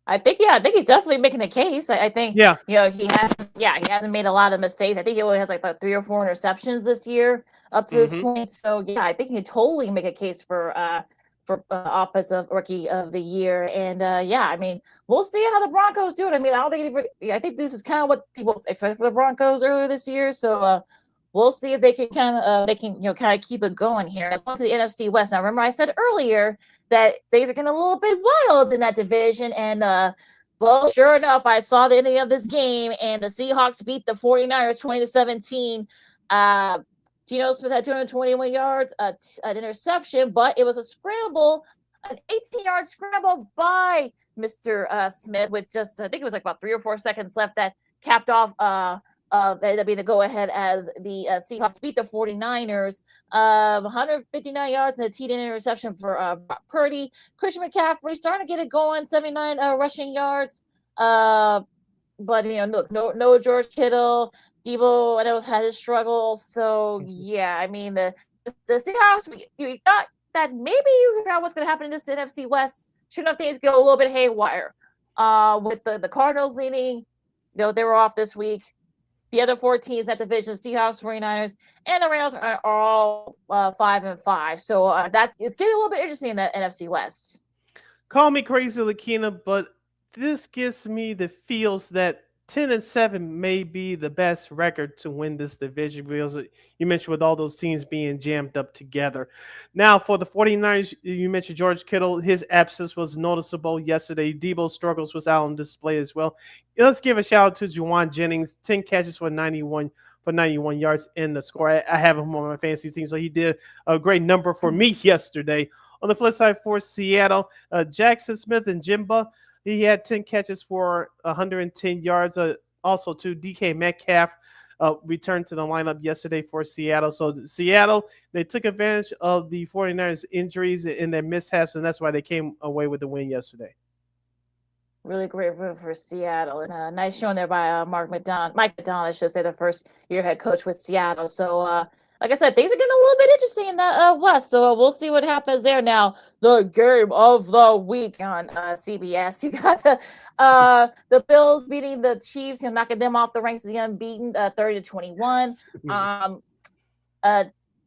I think he's definitely making a case. I think he hasn't made a lot of mistakes. I think he only has 3 or 4 interceptions this year up to this point. So I think he can totally make a case for offensive rookie of the year. And I mean, we'll see how the Broncos do it. I mean, I think this is kind of what people expected for the Broncos earlier this year. So we'll see if they can kind of keep it going here. And going to the NFC West. Now, remember I said earlier that things are getting a little bit wild in that division. And well, sure enough, I saw the ending of this game, and the Seahawks beat the 49ers 20-17. Geno Smith had 221 yards, an interception, but it was a scramble, an 18-yard scramble by Mr. Smith with just, I think it was about 3 or 4 seconds left that capped off that'd be the go-ahead as the Seahawks beat the 49ers. 159 yards and a TD interception for Purdy. Christian McCaffrey starting to get it going, 79 rushing yards. But look, no George Kittle. Debo, I know, had his struggles. So I mean the Seahawks. You thought that maybe you figured out what's going to happen in this NFC West. Sure enough, things go a little bit haywire. With the Cardinals leading, they were off this week. The other 4 teams in that division, Seahawks, 49ers, and the Rams are all 5-5. So it's getting a little bit interesting in the NFC West. Call me crazy, Lakina, but this gives me the feels that 10-7 may be the best record to win this division, because you mentioned with all those teams being jammed up together. Now, for the 49ers, you mentioned George Kittle. His absence was noticeable yesterday. Debo's struggles was out on display as well. Let's give a shout out to Juwan Jennings. 10 catches for 91 yards in the score. I have him on my fantasy team, so he did a great number for me yesterday. On the flip side for Seattle, Jackson Smith and Jimba, he had 10 catches for 110 yards. Also, to DK Metcalf returned to the lineup yesterday for Seattle. So Seattle, they took advantage of the 49ers injuries and their mishaps, and that's why they came away with the win yesterday. Really great win for Seattle, and a nice showing there by Mike McDonald, I should say, the first year head coach with Seattle. So, like I said, things are getting a little bit interesting in the West, so we'll see what happens there. Now, the game of the week on CBS. You got the Bills beating the Chiefs, knocking them off the ranks of the unbeaten, 30-21.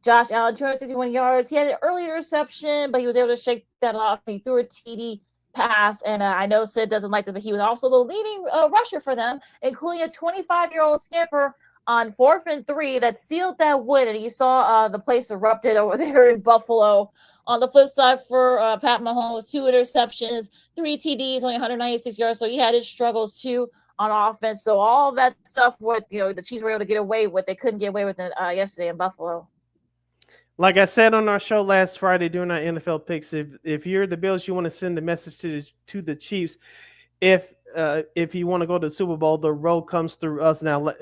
Josh Allen, 261 yards. He had an early interception, but he was able to shake that off. He threw a TD pass, and I know Sid doesn't like that, but he was also the leading rusher for them, including a 25-year-old skipper on 4th and 3 that sealed that win. And you saw the place erupted over there in Buffalo. On the flip side for Pat Mahomes, 2 interceptions, 3 TDs, only 196 yards. So he had his struggles too on offense. So all that stuff with the Chiefs were able to get away with, they couldn't get away with it yesterday in Buffalo. Like I said on our show last Friday during our NFL picks, if you're the Bills, you want to send the message to the Chiefs. If you want to go to the Super Bowl, the road comes through us. Now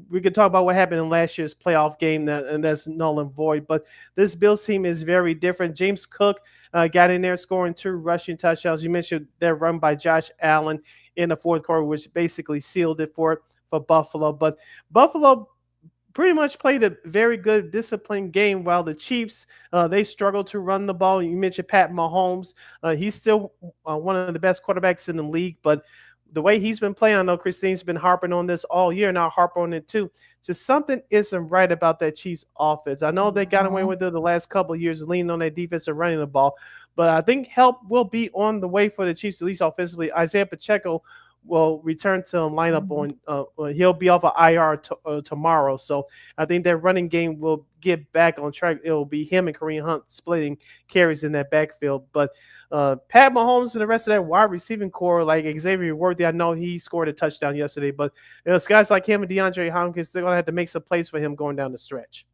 we could talk about what happened in last year's playoff game, and that's null and void. But this Bills team is very different. James Cook got in there scoring 2 rushing touchdowns. You mentioned their run by Josh Allen in the fourth quarter, which basically sealed it for Buffalo. But Buffalo pretty much played a very good, disciplined game, while the Chiefs, they struggled to run the ball. You mentioned Pat Mahomes. He's still one of the best quarterbacks in the league, but the way he's been playing, I know Christine's been harping on this all year, and I'll harp on it too. Just something isn't right about that Chiefs offense. I know they got away with it the last couple of years, leaning on that defense and running the ball, but I think help will be on the way for the Chiefs, at least offensively. Isaiah Pacheco will return to the lineup on he'll be off of IR tomorrow. So I think that running game will get back on track. It will be him and Kareem Hunt splitting carries in that backfield. But Pat Mahomes and the rest of that wide receiving core, like Xavier Worthy, I know he scored a touchdown yesterday, but it's guys like him and DeAndre Hopkins, they're going to have to make some plays for him going down the stretch.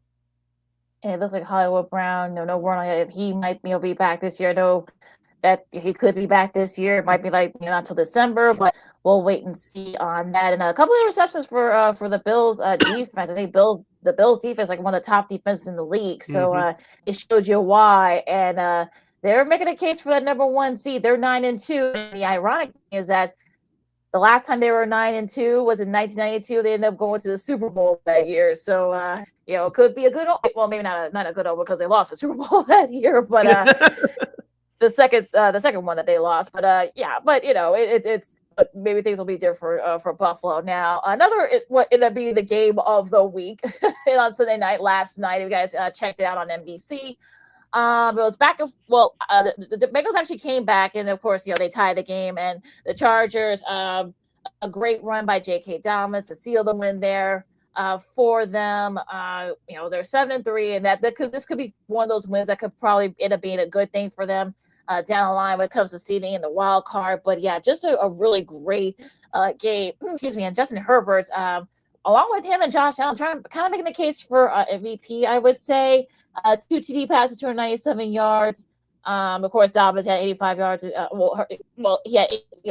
And it looks like Hollywood Brown, no word on if he might be back this year. No, that he could be back this year. It might be not until December, but we'll wait and see on that. And a couple of interceptions for the Bills defense. I think the Bills defense like one of the top defenses in the league. So it showed you why. And they're making a case for that number 1 seed. They're 9-2. And the ironic thing is that the last time they were 9-2 was in 1992. They ended up going to the Super Bowl that year. So it could be a good, well, maybe not a good over because they lost the Super Bowl that year, but the second one that they lost. But it's maybe things will be different for Buffalo now. What ended up being the game of the week and on Sunday night last night. You guys checked it out on NBC. It was back of the Bengals actually came back, and of course they tied the game, and the Chargers a great run by J.K. Dobbins to seal the win there for them. They're 7-3, and this could be one of those wins that could probably end up being a good thing for them down the line when it comes to seeding in the wild card. But yeah, just a really great game. Excuse me, and Justin Herbert, along with him and Josh Allen, kind of making the case for MVP, I would say. 2 TD passes, 297 yards. Of course, Dobbins had 85 yards. He had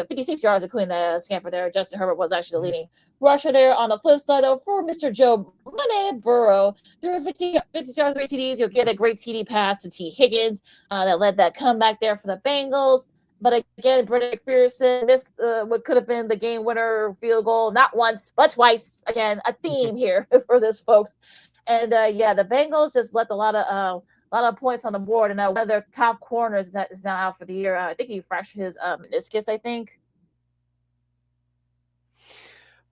56 yards, including the scamper there. Justin Herbert was actually the leading rusher there. On the flip side, though, for Mr. Joe Burrow, through 56 yards, 3 TDs, you'll get a great TD pass to T. Higgins that led that comeback there for the Bengals. But again, Brendan McPherson missed what could have been the game winner field goal, not once, but twice. Again, a theme here for this, folks. And the Bengals just left a lot of points on the board. And one of their top corners is now out for the year. I think he fractured his meniscus, I think.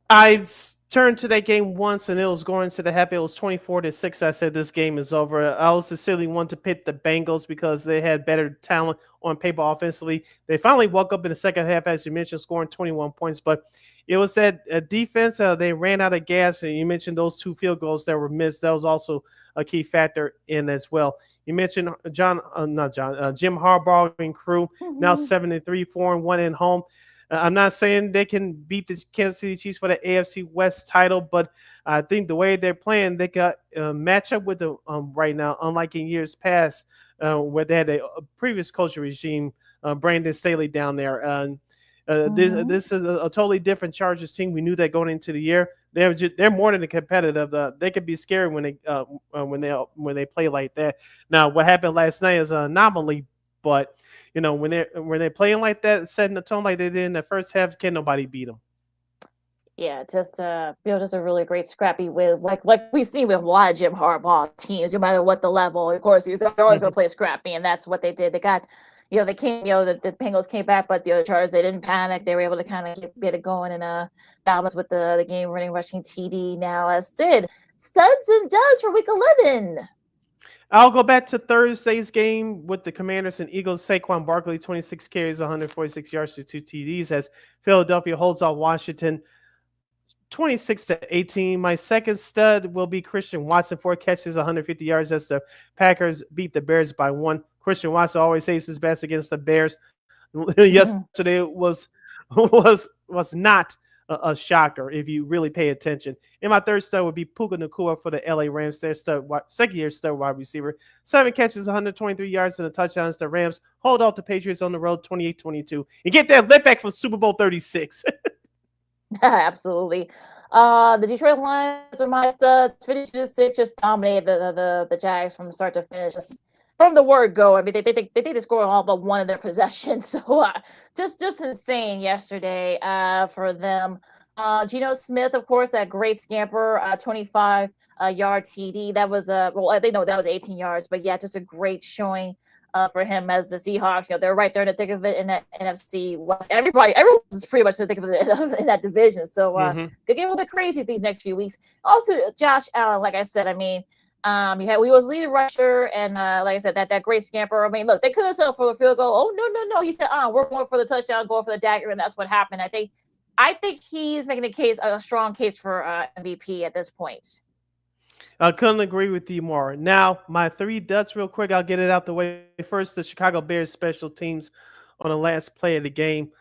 I turned to that game once, and it was going to the half. It was 24-6. I said this game is over. I was sincerely wanted to pick the Bengals because they had better talent on paper offensively. They finally woke up in the second half, as you mentioned, scoring 21 points. But it was that defense. They ran out of gas, and you mentioned those 2 field goals that were missed. That was also a key factor in as well. You mentioned Jim Harbaugh and crew, now 7-3, 4-1 at home. I'm not saying they can beat the Kansas City Chiefs for the AFC West title, but I think the way they're playing, they got match up with them right now, unlike in years past where they had a previous coaching regime, Brandon Staley down there. This is a totally different Chargers team. We knew that going into the year. They're more than competitive. They could be scary when they play like that. Now, what happened last night is an anomaly, but when they're playing like that, setting the tone like they did in the first half, can nobody beat them? Yeah, just a really great scrappy with like we see with a lot of Jim Harbaugh teams, no matter what the level. Of course, they're always going to play scrappy, and that's what they did. They got, they came, the Bengals came back, but the Chargers, they didn't panic. They were able to kind of get it going, and Dobbins with the game running rushing TD. Now, Sid, studs and duds for Week 11. I'll go back to Thursday's game with the Commanders and Eagles. Saquon Barkley, 26 carries, 146 yards to 2 TDs as Philadelphia holds off Washington. 26-18. My second stud will be Christian Watson, 4 catches, 150 yards as the Packers beat the Bears by 1. Christian Watson always saves his best against the Bears. Yesterday was not a shocker if you really pay attention. And my third stud would be Puka Nacua for the LA Rams. Their second year stud wide receiver. 7 catches, 123 yards, and a touchdown as the Rams hold off the Patriots on the road 28-22 and get that lift back from Super Bowl 36. Absolutely. The Detroit Lions are my studs. 52-6, just dominated the Jags from start to finish. Just from the word go. I mean, they scored all but one of their possessions. So just insane yesterday for them. Geno Smith, of course, that great scamper, 25-yard TD. That was well, they know that was 18 yards, but yeah, just a great showing for him as the Seahawks. They're right there in the thick of it in that NFC West. Everyone is pretty much in the thick of it in that division. So they get a little bit crazy these next few weeks. Also, Josh Allen, like I said, I mean, we was leading rusher, and like I said, that great scamper. I mean, look, they could have settled for the field goal. Oh no! He said, we're going for the touchdown, going for the dagger, and that's what happened. I think he's making a strong case for MVP at this point. I couldn't agree with you more. Now, my 3 duds real quick. I'll get it out the way. First, the Chicago Bears special teams on the last play of the game.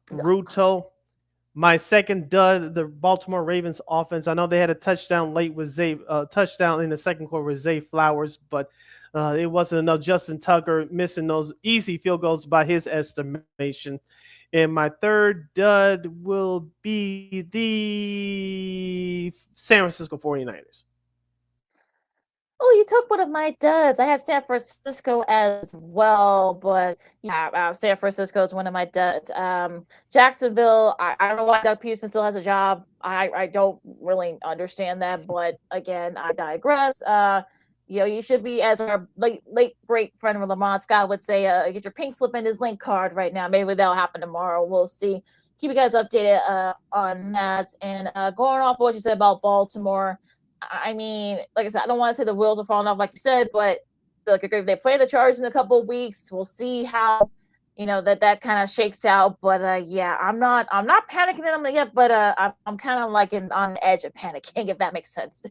Brutal. My second dud, the Baltimore Ravens offense. I know they had a touchdown late with touchdown in the second quarter with Zay Flowers, but it wasn't enough. Justin Tucker missing those easy field goals by his estimation. And my third dud will be the San Francisco 49ers. Oh, you took one of my duds. I had San Francisco as well, but yeah, San Francisco is one of my duds. Jacksonville, I don't know why Doug Peterson still has a job. I don't really understand that, but again, I digress. You should be, as our late great friend Lamont Scott would say, get your pink slip in his link card right now. Maybe that'll happen tomorrow. We'll see. Keep you guys updated on that. And going off what you said about Baltimore, I mean, like I said, I don't want to say the wheels are falling off, like you said, but look, if they play the Chargers in a couple of weeks, we'll see how that kind of shakes out. But yeah, I'm not panicking them yet, but I'm kind of like on the edge of panicking, if that makes sense.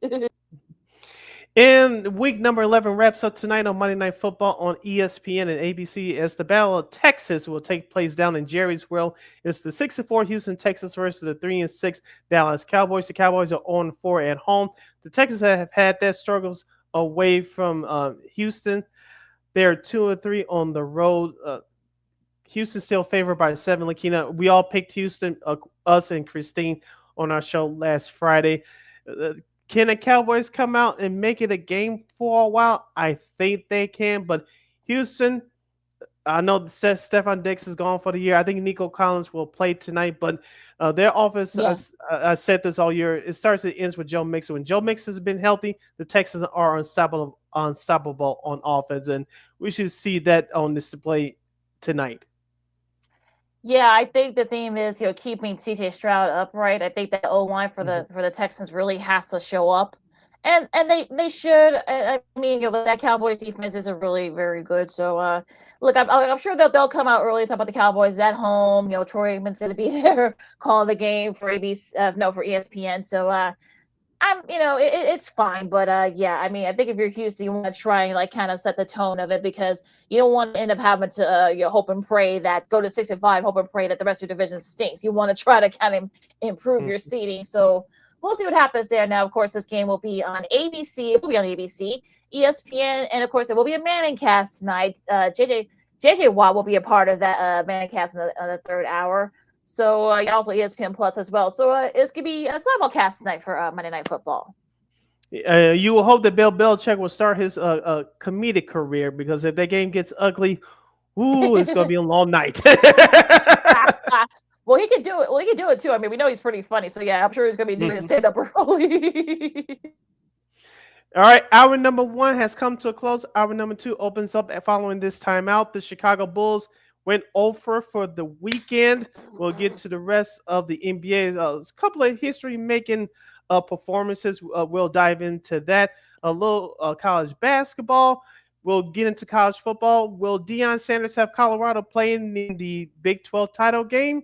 And week number 11 wraps up tonight on Monday Night Football on ESPN and ABC as the Battle of Texas will take place down in Jerry's World. It's the 6-4 Houston Texans versus the 3-6 Dallas Cowboys. The Cowboys are 0-4 at home. The Texans have had their struggles away from Houston. They're 2-3 on the road. Houston still favored by 7. Lakina, we all picked Houston, us and Christine, on our show last Friday. Can the Cowboys come out and make it a game for a while? I think they can, but Houston, I know Stephon Diggs is gone for the year. I think Nico Collins will play tonight, but their offense, I said this all year, it starts and ends with Joe Mixon. When Joe Mixon has been healthy, the Texans are unstoppable on offense, and we should see that on display tonight. Yeah, I think the theme is keeping CJ Stroud upright. I think that O-line for the Texans really has to show up, and they should. I mean, that Cowboys defense isn't really very good. So look, I'm sure they'll come out early to talk about the Cowboys at home. Troy Aikman's going to be there calling the game for for ESPN. So it's fine, but yeah, I mean, I think if you're Houston, you want to try and kind of set the tone of it, because you don't want to end up having to hope and pray that go to 6-5, hope and pray that the rest of your division stinks. You want to try to kind of improve your seeding. So we'll see what happens there. Now, of course, this game will be on ABC. It will be on ABC, ESPN, and of course, it will be a Manning cast tonight. JJ Watt will be a part of that Manning cast in the third hour. So also ESPN Plus as well. So it's going to be a simulcast tonight for Monday Night Football. You will hope that Bill Belichick will start his comedic career, because if that game gets ugly, it's going to be a long night. Well, he can do it. Well, he can do it too. I mean, we know he's pretty funny. So yeah, I'm sure he's going to be doing his stand-up early. All right, hour number 1 has come to a close. Hour number 2 opens up following this timeout. The Chicago Bulls went over for the weekend. We'll get to the rest of the NBA. A couple of history-making performances. We'll dive into that. A little college basketball. We'll get into college football. Will Deion Sanders have Colorado playing in the Big 12 title game?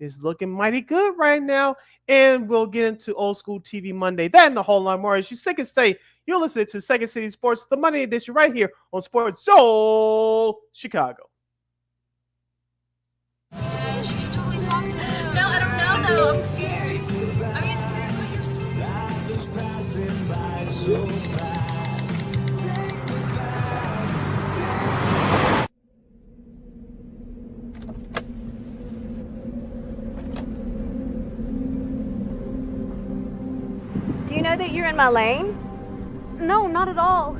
is looking mighty good right now. And we'll get into old school TV Monday. That and the whole lot more. As you stick and stay, you're listening to Second City Sports, the Monday edition, right here on Sports Soul Chicago. No, I don't know though. I'm scared. I mean, you're Do you know that you're in my lane? No, not at all.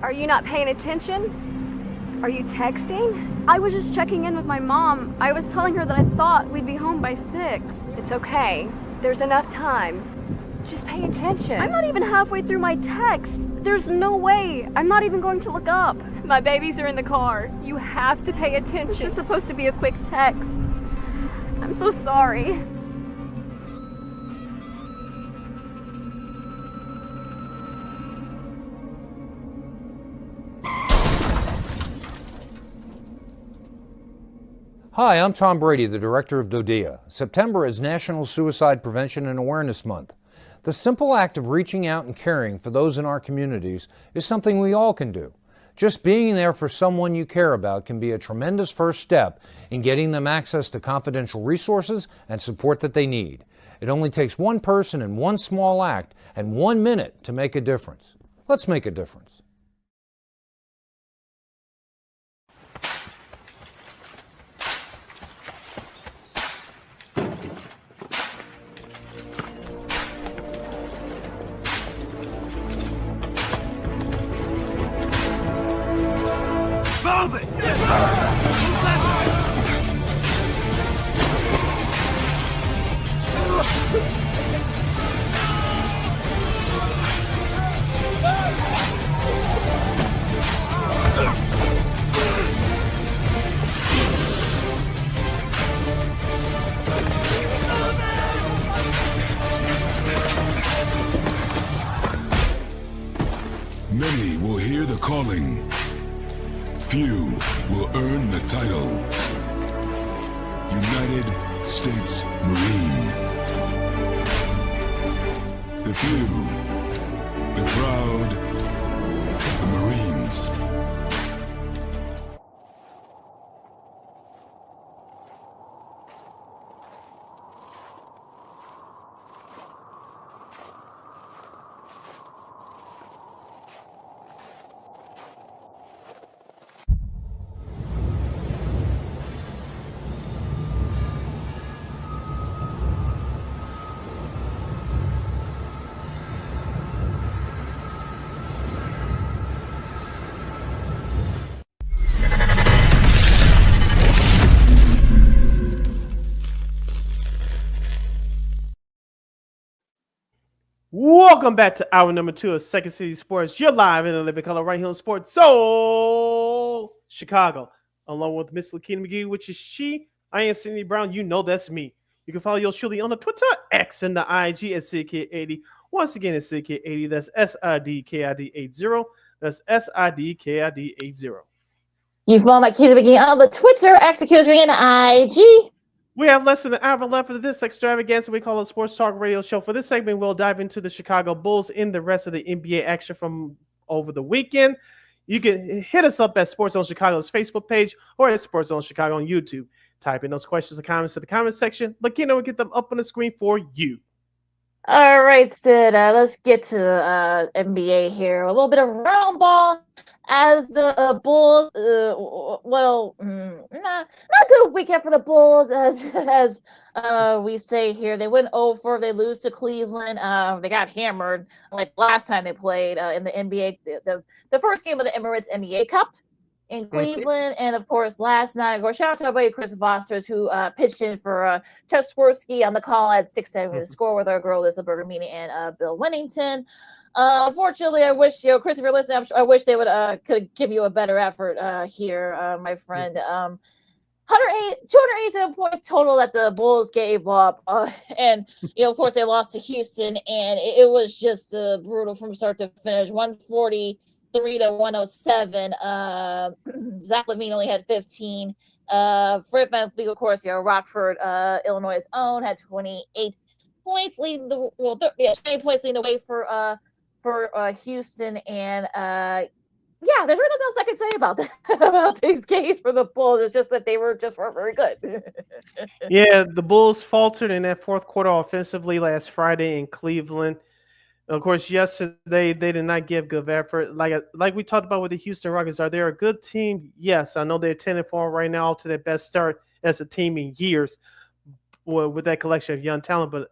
Are you not paying attention? Are you texting? I was just checking in with my mom. I was telling her that I thought we'd be home by 6. It's okay. There's enough time. Just pay attention. I'm not even halfway through my text. There's no way. I'm not even going to look up. My babies are in the car. You have to pay attention. It's just supposed to be a quick text. I'm so sorry. Hi, I'm Tom Brady, the director of DODEA. September is National Suicide Prevention and Awareness Month. The simple act of reaching out and caring for those in our communities is something we all can do. Just being there for someone you care about can be a tremendous first step in getting them access to confidential resources and support that they need. It only takes one person and one small act and 1 minute to make a difference. Let's make a difference. Many will hear the calling. Few will earn the title. United States Marine. The few, the proud, the Marines. Welcome back to hour number 2 of Second City Sports. You're live in the living color right here on Sports Soul Chicago, along with Miss Lakina McGee, which is she. I am Sidney Brown. You know that's me. You can follow yours truly on the Twitter, X, and the IG at SidKid80. Once again, it's SidKid80. That's SIDKID80. That's SIDKID80. You can follow my Lakina McGee on the Twitter, X, and IG. We have less than an hour left of this extravaganza we call a sports talk radio show. For this segment, we'll dive into the Chicago Bulls and the rest of the NBA action from over the weekend. You can hit us up at Sports Zone Chicago's Facebook page or at Sports Zone Chicago on YouTube. Type in those questions and comments to the comment section. Lakina will get them up on the screen for you. All right, Sid, let's get to NBA here. A little bit of round ball as the Bulls, not good weekend for the Bulls as we say here. They went over, they lose to Cleveland. They got hammered like last time they played in the NBA, the first game of the Emirates NBA Cup in Cleveland. And of course, last night, shout out to our buddy Chris Vosters, who pitched in for Jeff Swirsky on the call at 6-7 with the score with our girl Lisa Bergamini and Bill Winnington. Unfortunately, I wish, Chris, if you're listening, I wish they would could give you a better effort here, my friend. 287 points total that the Bulls gave up. And, of course, they lost to Houston, and it was just brutal from start to finish. 143 to 107. Zach LaVine only had 15, Fred VanVleet, of course, Rockford, Illinois' own, had 28 points, leading the 20 points leading the way for Houston, and yeah, there's really nothing else I can say about that about these games for the Bulls. It's just that they weren't very good. Yeah, the Bulls faltered in that fourth quarter offensively last Friday in Cleveland. Of course, yesterday they did not give good effort. Like we talked about with the Houston Rockets, are they a good team? Yes, I know they're 10-4 right now, to their best start as a team in years, with that collection of young talent. But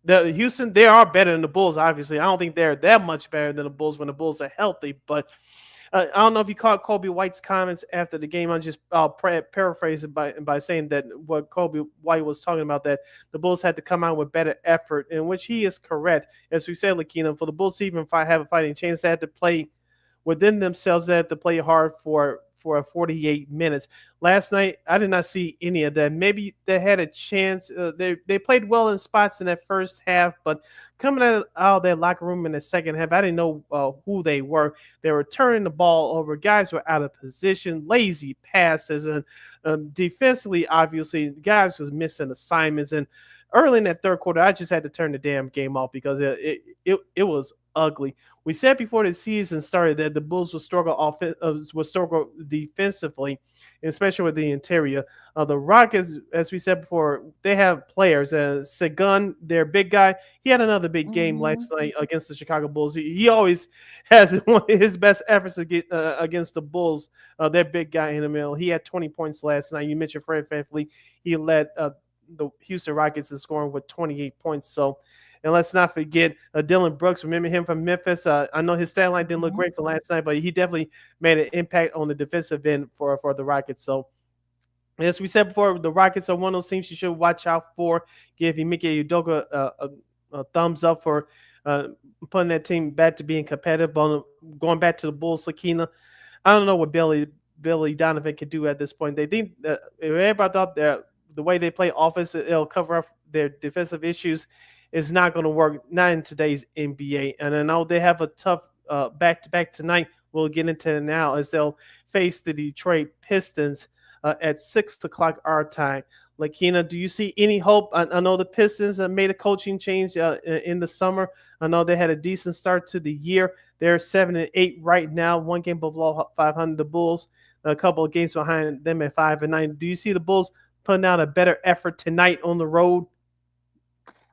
the Houston, they are better than the Bulls. Obviously, I don't think they're that much better than the Bulls when the Bulls are healthy. But I don't know if you caught Kobe White's comments after the game. I'll paraphrase it by saying that what Kobe White was talking about, that the Bulls had to come out with better effort, in which he is correct. As we said, Lakina, for the Bulls to even have a fighting chance, they had to play within themselves. They had to play hard for 48 minutes. Last night, I did not see any of that. Maybe they had a chance. They played well in spots in that first half, but coming out of their locker room in the second half, I didn't know who they were. They were turning the ball over. Guys were out of position, lazy passes, and defensively, obviously, guys was missing assignments. And early in that third quarter, I just had to turn the damn game off because it was ugly. We said before the season started that the Bulls would struggle defensively, especially with the interior. The Rockets, as we said before, they have players. Segun, their big guy, he had another big game last night against the Chicago Bulls. He always has one of his best efforts against the Bulls. Their big guy in the middle. He had 20 points last night. You mentioned Fred VanVleet. He led the Houston Rockets in scoring with 28 points. So. And let's not forget Dylan Brooks. Remember him from Memphis? I know his stat line didn't look great for last night, but he definitely made an impact on the defensive end for the Rockets. So, as we said before, the Rockets are one of those teams you should watch out for. Give Ime Udoka a thumbs up for putting that team back to being competitive. Going back to the Bulls, Lakina, I don't know what Billy Donovan can do at this point. They think that everybody thought that the way they play offense, it'll cover up their defensive issues. Is not going to work, not in today's NBA. And I know they have a tough back-to-back tonight. We'll get into it now as they'll face the Detroit Pistons at 6 o'clock our time. Lakina, do you see any hope? I know the Pistons made a coaching change in the summer. I know they had a decent start to the year. They're 7-8 right now, one game below 500. The Bulls, a couple of games behind them at 5-9. Do you see the Bulls putting out a better effort tonight on the road?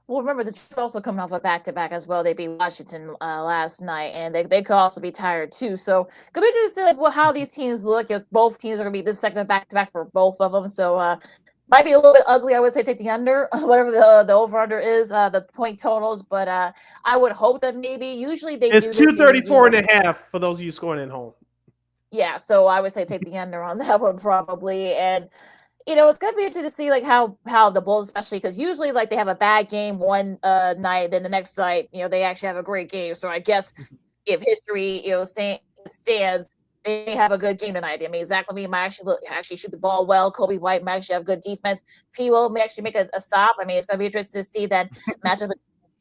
Well, remember, the Chiefs also coming off a back-to-back as well. They beat Washington last night, and they could also be tired too. So, could be interesting to see how these teams look. If both teams are going to be this second back-to-back for both of them. So, might be a little bit ugly. I would say take the under, whatever the over-under is, the point totals. But I would hope that maybe usually they it's do. It's 234.5 for those of you scoring at home. Yeah, so I would say take the under on that one probably, and. It's gonna be interesting to see how the Bulls, especially because usually they have a bad game one night, then the next night they actually have a great game. So I guess if history stands, they have a good game tonight. I mean, Zach LaVine might actually shoot the ball well. Kobe White might actually have good defense. P. Will may actually make a stop. I mean, it's gonna be interesting to see that matchup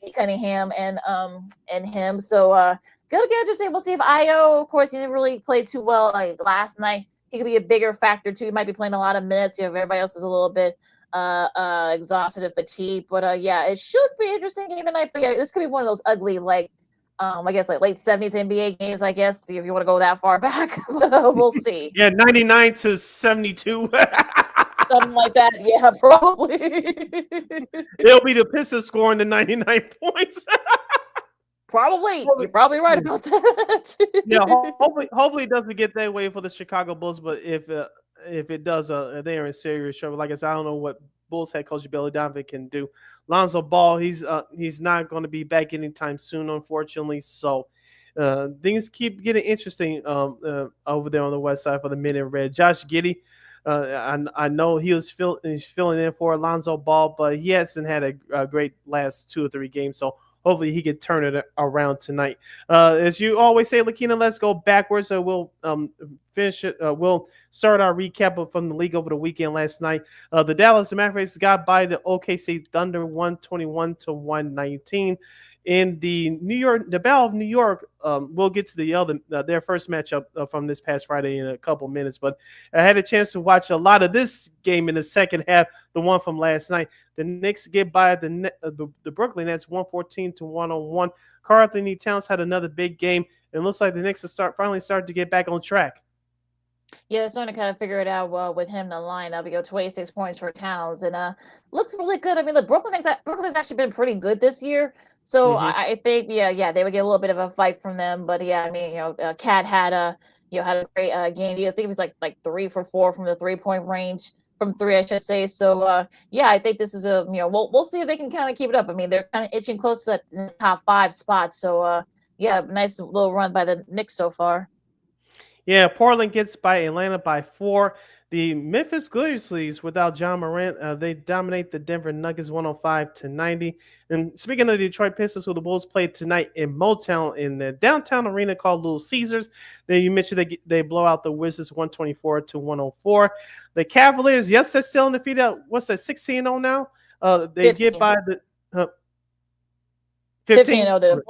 between Cunningham and him. So gonna get interesting. We'll see if Io, of course, he didn't really play too well last night. He could be a bigger factor too. He might be playing a lot of minutes. If everybody else is a little bit exhausted and fatigued. But yeah, it should be an interesting game tonight. But yeah, this could be one of those ugly I guess late 70s NBA games. I guess if you want to go that far back, we'll see. Yeah, 99 to 72. Something like that. Yeah, probably. It'll be the Pistons scoring the 99 points. Probably. You're probably right about that. Yeah, hopefully it doesn't get that way for the Chicago Bulls, but if it does, they are in serious trouble. Like I said, I don't know what Bulls head coach Billy Donovan can do. Lonzo Ball, he's not going to be back anytime soon, unfortunately. So things keep getting interesting over there on the west side for the men in red. Josh Giddey, I know he's filling in for Lonzo Ball, but he hasn't had a great last 2 or 3 games. So hopefully he can turn it around tonight. As you always say, Lakina, let's go backwards. So we'll finish it. We'll start our recap from the league over the weekend last night. The Dallas Mavericks got by the OKC Thunder 121-119. In the Battle of New York, we'll get to their first matchup from this past Friday in a couple minutes. But I had a chance to watch a lot of this game in the second half, the one from last night. The Knicks get by the Brooklyn Nets 114-101. Karl Anthony Towns had another big game, and it looks like the Knicks are finally starting to get back on track. Yeah, it's starting to kind of figure it out with him in the lineup. 26 points for Towns, and looks really good. I mean, look, Brooklyn's actually been pretty good this year. So I think, they would get a little bit of a fight from them. But yeah, I mean, Cat had a great game. I think he was like 3 for 4 from the 3-point range, from 3, I should say. So I think this is we'll see if they can kind of keep it up. I mean, they're kind of itching close to the top 5 spots. So nice little run by the Knicks so far. Yeah, Portland gets by Atlanta by 4. The Memphis Grizzlies, without John Morant, they dominate the Denver Nuggets 105-90. And speaking of the Detroit Pistons, who the Bulls played tonight in Motown in the downtown arena called Little Caesars, then you mentioned they blow out the Wizards 124-104. The Cavaliers, yes, they're still undefeated. What's that, 16-0 now? They 15. get by the 15-0, the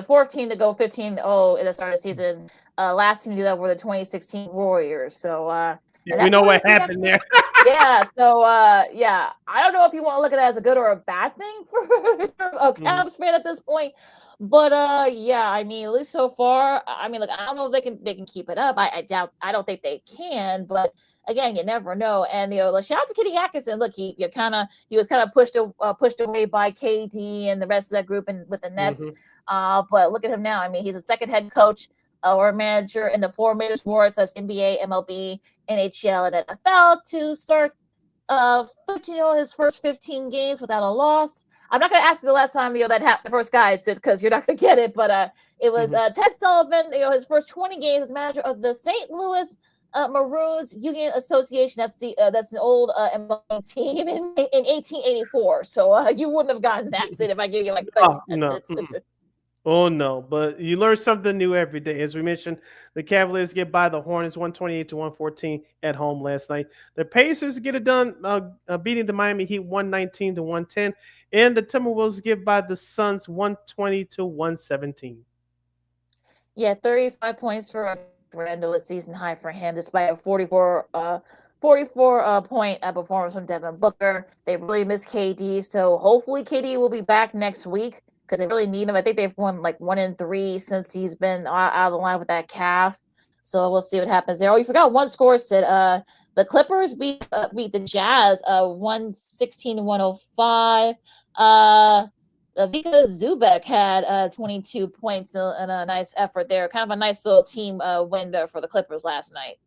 14 to go 15-0 at the start of the season. Last team to do that were the 2016 Warriors. So we know what happened there. So I don't know if you want to look at that as a good or a bad thing for a Cavs fan at this point. But I mean, at least so far, I mean, look, I don't know if they can keep it up. I don't think they can, but again, you never know. And shout out to Kenny Atkinson. Look, he was kind of pushed away by KD and the rest of that group and with the Nets. But look at him now. I mean, he's a second head coach or manager in the 4 major sports, that's NBA, MLB, NHL, and NFL, to start 15 his first 15 games without a loss. I'm not going to ask you the last time that happened, the first guy, because you're not going to get it. But it was Ted Sullivan. His first 20 games as manager of the St. Louis Maroons Union Association. That's an old MLB team in 1884. So you wouldn't have gotten that if I gave you like 30 minutes. Oh, no, but you learn something new every day. As we mentioned, the Cavaliers get by the Hornets 128-114 at home last night. The Pacers get it done, beating the Miami Heat 119-110. And the Timberwolves get by the Suns 120-117. Yeah, 35 points for Brando, a season high for him, despite a 44-point performance from Devin Booker. They really miss KD, so hopefully KD will be back next week, because they really need him. I think they've won like 1-3 since he's been out of the line with that calf. So we'll see what happens there. Oh, you forgot one score, Sid. The Clippers beat the Jazz 116-105. Vika Zubac had 22 points and a nice effort there. Kind of a nice little team win for the Clippers last night.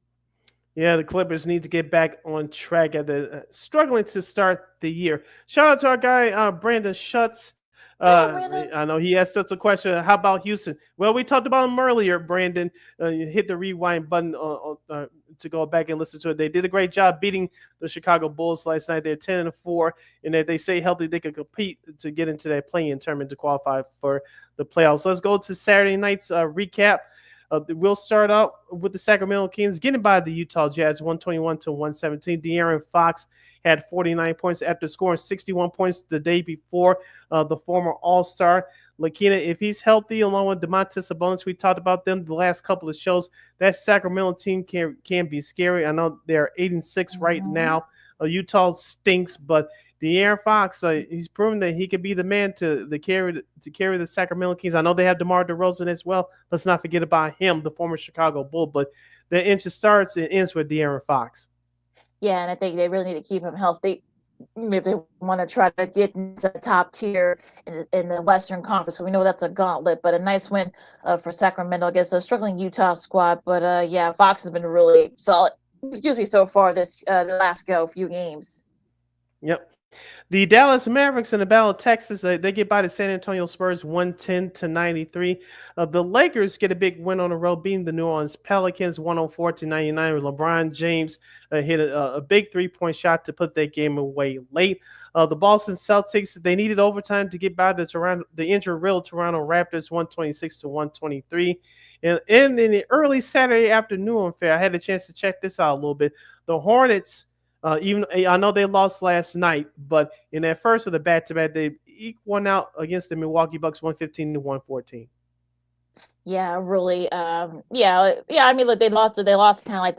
Yeah, the Clippers need to get back on track at struggling to start the year. Shout out to our guy, Brandon Schutz. I know he asked us a question. How about Houston? Well, we talked about him earlier, Brandon. You hit the rewind button to go back and listen to it. They did a great job beating the Chicago Bulls last night. They're 10-4, and if they stay healthy, they can compete to get into that play-in tournament to qualify for the playoffs. Let's go to Saturday night's recap. We'll start out with the Sacramento Kings getting by the Utah Jazz 121-117. De'Aaron Fox had 49 points after scoring 61 points the day before. The former All-Star Lakina, if he's healthy, along with Domantas Sabonis, we talked about them the last couple of shows. That Sacramento team can be scary. I know they're 8-6 right now. Utah stinks, but De'Aaron Fox, he's proven that he could be the man to carry the Sacramento Kings. I know they have DeMar DeRozan as well. Let's not forget about him, the former Chicago Bull. But the inch starts and ends with De'Aaron Fox. Yeah, and I think they really need to keep him healthy if they want to try to get into the top tier in the Western Conference. So we know that's a gauntlet, but a nice win for Sacramento against a struggling Utah squad. But Fox has been really solid. So far this the last few games. Yep. The Dallas Mavericks in the Battle of Texas, they get by the San Antonio Spurs 110-93. The Lakers get a big win on the road, beating the New Orleans Pelicans 104-99. LeBron James hit a big 3-point shot to put that game away late. The Boston Celtics, they needed overtime to get by the injured real Toronto Raptors 126-123. And in the early Saturday afternoon affair, I had a chance to check this out a little bit. The Hornets, even I know they lost last night, but in that first of the back-to-back, they eked one out against the Milwaukee Bucks 115-114. Yeah, really. Yeah. I mean, look, they lost. They lost kind of like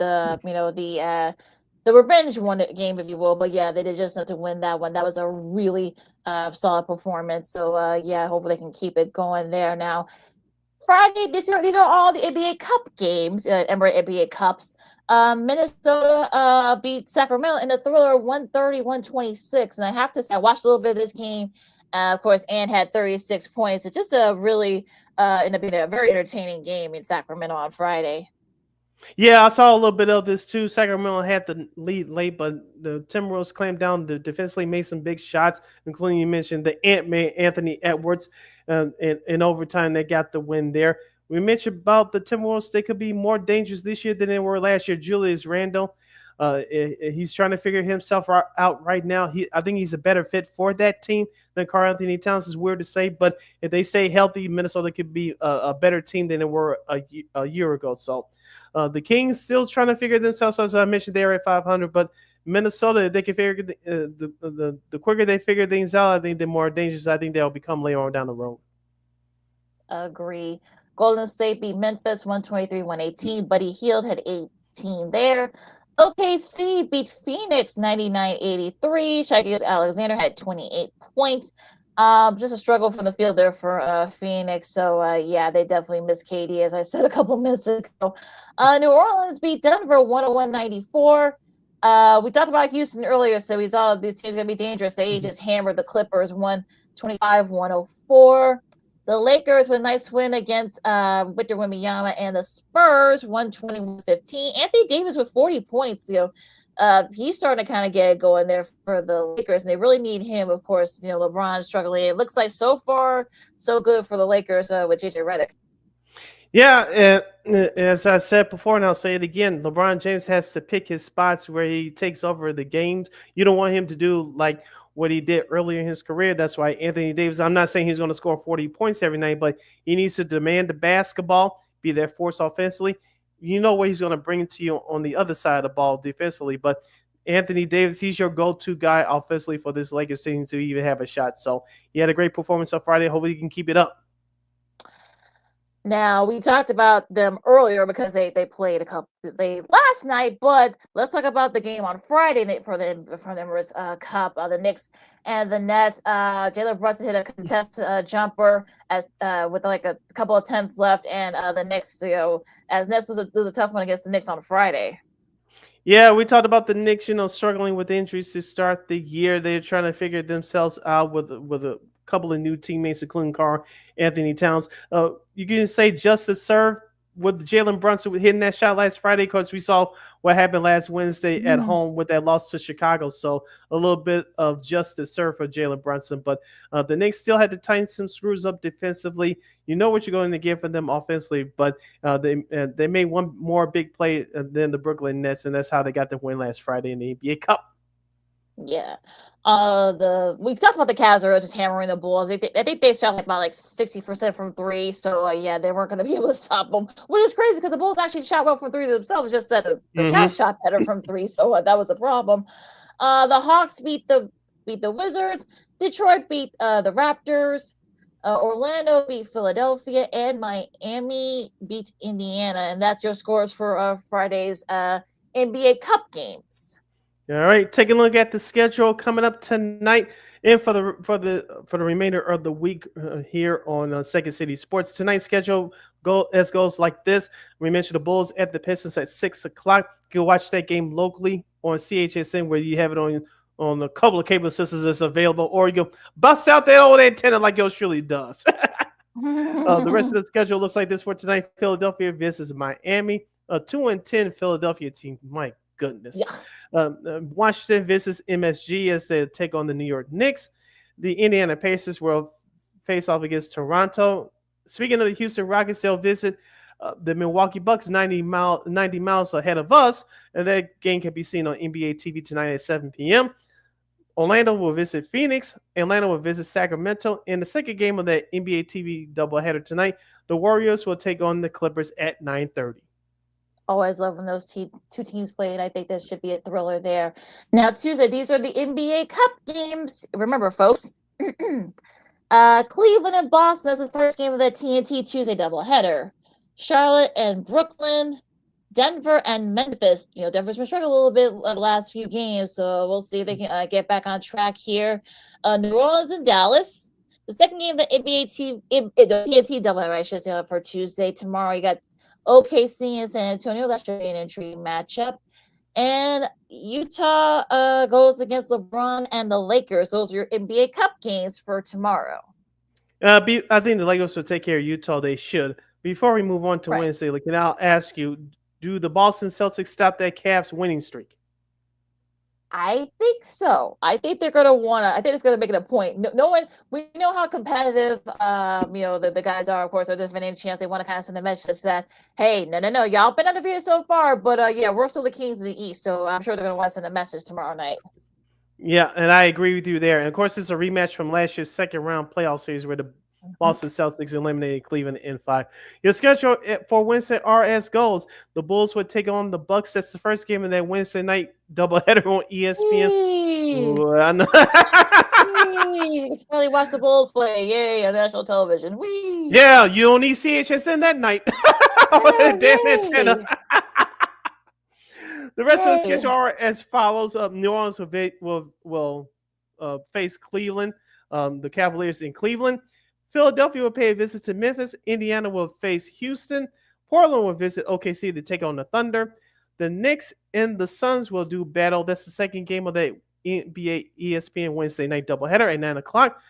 the revenge one game, if you will. But yeah, they did just enough to win that one. That was a really solid performance. So yeah, hopefully they can keep it going there. Now, Friday, these are all the NBA Cup games, NBA Cups. Minnesota beat Sacramento in the thriller 130-126. And I have to say, I watched a little bit of this game. Of course, Ann had 36 points. It's just a really ended up being a very entertaining game in Sacramento on Friday. Yeah, I saw a little bit of this too. Sacramento had the lead late, but the Timberwolves clamped down. The defensively made some big shots, including you mentioned the Ant-Man Anthony Edwards. In overtime, they got the win there. We mentioned about the Timberwolves. They could be more dangerous this year than they were last year. Julius Randle, he's trying to figure himself out right now. I think he's a better fit for that team than Karl Anthony Towns. Is weird to say, but if they stay healthy, Minnesota could be a better team than they were a year ago. So the Kings still trying to figure themselves out. As I mentioned, they're at 500, but Minnesota, they can figure the quicker they figure things out, I think the more dangerous I think they'll become later on down the road. Agree. Golden State beat Memphis 123-118. Buddy Hield had 18 there. OKC beat Phoenix 99-83. Shai Alexander had 28 points. Just a struggle from the field there for Phoenix. So, yeah, they definitely missed KD, as I said a couple minutes ago. New Orleans beat Denver 101-94. We talked about Houston earlier, so we saw these teams going to be dangerous. They just hammered the Clippers 125-104. The Lakers with a nice win against Victor Wembanyama, and the Spurs 120-115. Anthony Davis with 40 points. He's starting to kind of get it going there for the Lakers, and they really need him. Of course, LeBron struggling. It looks like so far so good for the Lakers with JJ Redick. Yeah, as I said before, and I'll say it again, LeBron James has to pick his spots where he takes over the games. You don't want him to do like what he did earlier in his career. That's why Anthony Davis, I'm not saying he's going to score 40 points every night, but he needs to demand the basketball, be that force offensively. You know what he's going to bring to you on the other side of the ball defensively. But Anthony Davis, he's your go-to guy offensively for this Lakers team to even have a shot. So he had a great performance on Friday. Hopefully he can keep it up. Now, we talked about them earlier because they played last night, but let's talk about the game on Friday night for the Emirates Cup. The Knicks and the Nets. Jalen Brunson hit a contest jumper with like a couple of tenths left, and the Knicks, as Nets was a tough one against the Knicks on Friday. Yeah, we talked about the Knicks, struggling with injuries to start the year. They're trying to figure themselves out with a couple of new teammates, including Karl Anthony Towns. You can say justice served with Jalen Brunson hitting that shot last Friday, because we saw what happened last Wednesday at home with that loss to Chicago. So a little bit of justice served for Jalen Brunson. But the Knicks still had to tighten some screws up defensively. You know what you're going to get from them offensively, but they made one more big play than the Brooklyn Nets, and that's how they got the win last Friday in the NBA Cup. Yeah. We talked about the Cavs are just hammering the Bulls. I think they shot about 60% from three. So yeah, they weren't going to be able to stop them, which is crazy because the Bulls actually shot well from three themselves. Just that the Cavs shot better from three, so that was a problem. The Hawks beat the Wizards. Detroit beat the Raptors. Orlando beat Philadelphia, and Miami beat Indiana. And that's your scores for Friday's NBA Cup games. All right, take a look at the schedule coming up tonight, and for the remainder of the week here on Second City Sports. Tonight's schedule goes like this. We mentioned the Bulls at the Pistons at 6 o'clock. You can watch that game locally on CHSN, where you have it on a couple of cable systems that's available, or you can bust out that old antenna like yours truly does. The rest of the schedule looks like this for tonight. Philadelphia versus Miami. A 2-10 Philadelphia team. My goodness. Yeah. Washington visits MSG as they take on the New York Knicks. The Indiana Pacers will face off against Toronto. Speaking of the Houston Rockets, they'll visit the Milwaukee Bucks 90 miles ahead of us, and that game can be seen on NBA TV tonight at 7 p.m. Orlando will visit Phoenix. Atlanta will visit Sacramento. In the second game of the NBA TV doubleheader tonight, the Warriors will take on the Clippers at 9:30. Always love when those two teams play, and I think there should be a thriller there. Now, Tuesday, these are the NBA Cup games. Remember, folks, Cleveland and Boston. That's the first game of the TNT Tuesday doubleheader. Charlotte and Brooklyn. Denver and Memphis. Denver's been struggling a little bit the last few games, so we'll see if they can get back on track here. New Orleans and Dallas. The second game of the the TNT doubleheader, I should say, for Tuesday. Tomorrow, you got OKC and San Antonio. That should be an intriguing matchup. And Utah goes against LeBron and the Lakers. Those are your NBA Cup games for tomorrow. I think the Lakers will take care of Utah. They should. Before we move on to Wednesday, and I'll ask you, do the Boston Celtics stop that Cavs winning streak? I think so. I think they're going to want to. I think it's going to make it a point. No one. We know how competitive, the guys are. Of course, there's a chance they want to kind of send a message that, hey, no, y'all been undefeated so far, but yeah, we're still the kings of the East. So I'm sure they're going to want to send a message tomorrow night. Yeah, and I agree with you there. And of course, it's a rematch from last year's second round playoff series where the Boston Celtics eliminated Cleveland in 5. Your schedule for Wednesday are as goes. The Bulls would take on the Bucks. That's the first game of that Wednesday night doubleheader on ESPN. Ooh, I know. You can really watch the Bulls play. Yay, on national television. Whee! Yeah, you don't need CHSN that night. Damn antenna. The rest of the schedule are as follows. New Orleans will face Cleveland, the Cavaliers in Cleveland. Philadelphia will pay a visit to Memphis. Indiana will face Houston. Portland will visit OKC to take on the Thunder. The Knicks and the Suns will do battle. That's the second game of the NBA ESPN Wednesday night doubleheader at 9 o'clock.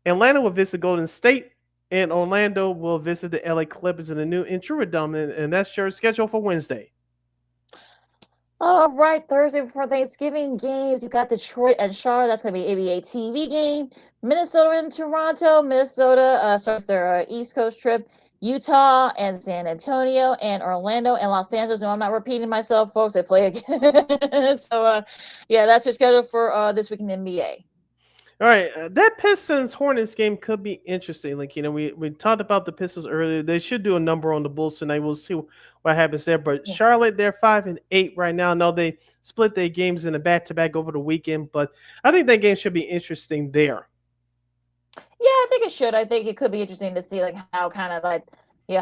Atlanta will visit Golden State. And Orlando will visit the LA Clippers in the new Intruder, and that's your schedule for Wednesday. All right, Thursday before Thanksgiving games, you got Detroit and Charlotte. That's going to be an ABA TV game. Minnesota and Toronto. Minnesota starts their East Coast trip. Utah and San Antonio and Orlando and Los Angeles. No, I'm not repeating myself, folks. They play again. So, yeah, that's your schedule for this week in the NBA. All right, that Pistons Hornets game could be interesting. We talked about the Pistons earlier. They should do a number on the Bulls tonight. We'll see what happens there. But Charlotte, they're 5-8 right now. No, they split their games in a back-to-back over the weekend, but I think that game should be interesting there. Yeah, I think it should. I think it could be interesting to see how kind of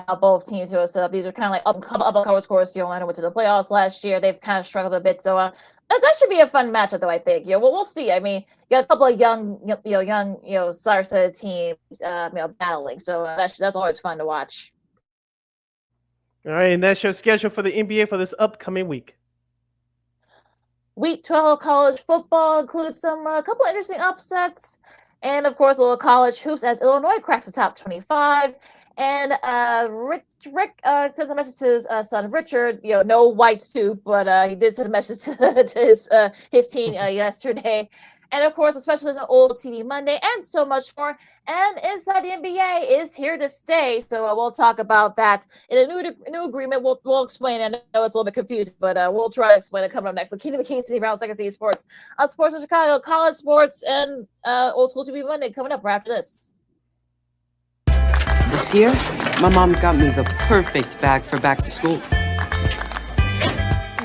how both teams are set up. These are kind of like up-and-coming scores. Orlando went to the playoffs last year. They've kind of struggled a bit. So that should be a fun matchup, though. I think. We'll see. I mean, you got a couple of young star-studded teams, battling. So that's always fun to watch. All right, and that's your schedule for the NBA for this upcoming week. Week 12 college football includes a couple of interesting upsets. And, of course, a little college hoops as Illinois cracks the top 25. And Rick sends a message to his son Richard. No white suit, but he did send a message to his team yesterday. And, of course, especially as an old TV Monday and so much more. And Inside the NBA is here to stay. So we'll talk about that in a new agreement. We'll explain. I know it's a little bit confusing, but we'll try to explain it coming up next. So Kingdom of Kings City Brown, Second City Sports, Sports in Chicago, college sports, and Old School TV Monday coming up right after this. This year, my mom got me the perfect bag for back to school.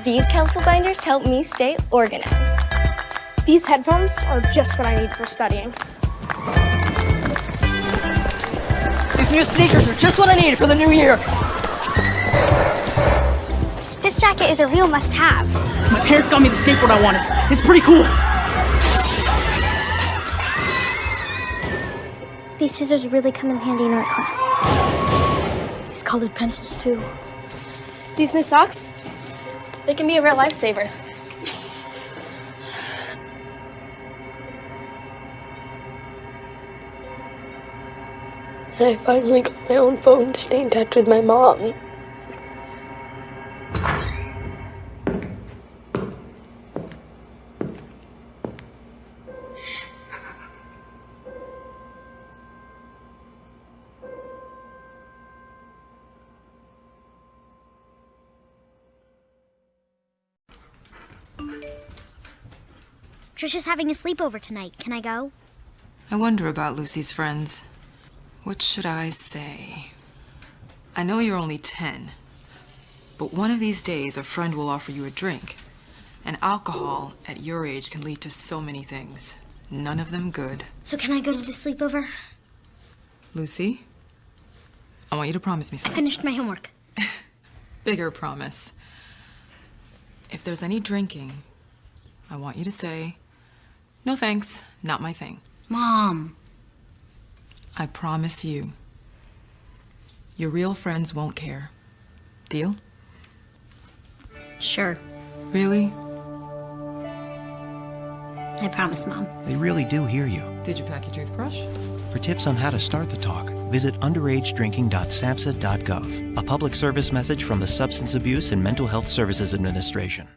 These colorful binders help me stay organized. These headphones are just what I need for studying. These new sneakers are just what I needed for the new year. This jacket is a real must-have. My parents got me the skateboard I wanted. It's pretty cool. These scissors really come in handy in art class. These colored pencils, too. These new socks? They can be a real lifesaver. I finally got my own phone to stay in touch with my mom. Trisha's having a sleepover tonight. Can I go? I wonder about Lucy's friends. What should I say? I know you're only 10, but one of these days a friend will offer you a drink. And alcohol at your age can lead to so many things. None of them good. So can I go to the sleepover? Lucy, I want you to promise me I something. finished my homework. Bigger promise. If there's any drinking, I want you to say, "No thanks, not my thing." Mom. I promise you. Your real friends won't care. Deal? Sure. Really? I promise, Mom. They really do hear you. Did you pack your toothbrush? For tips on how to start the talk, visit underagedrinking.samhsa.gov, a public service message from the Substance Abuse and Mental Health Services Administration.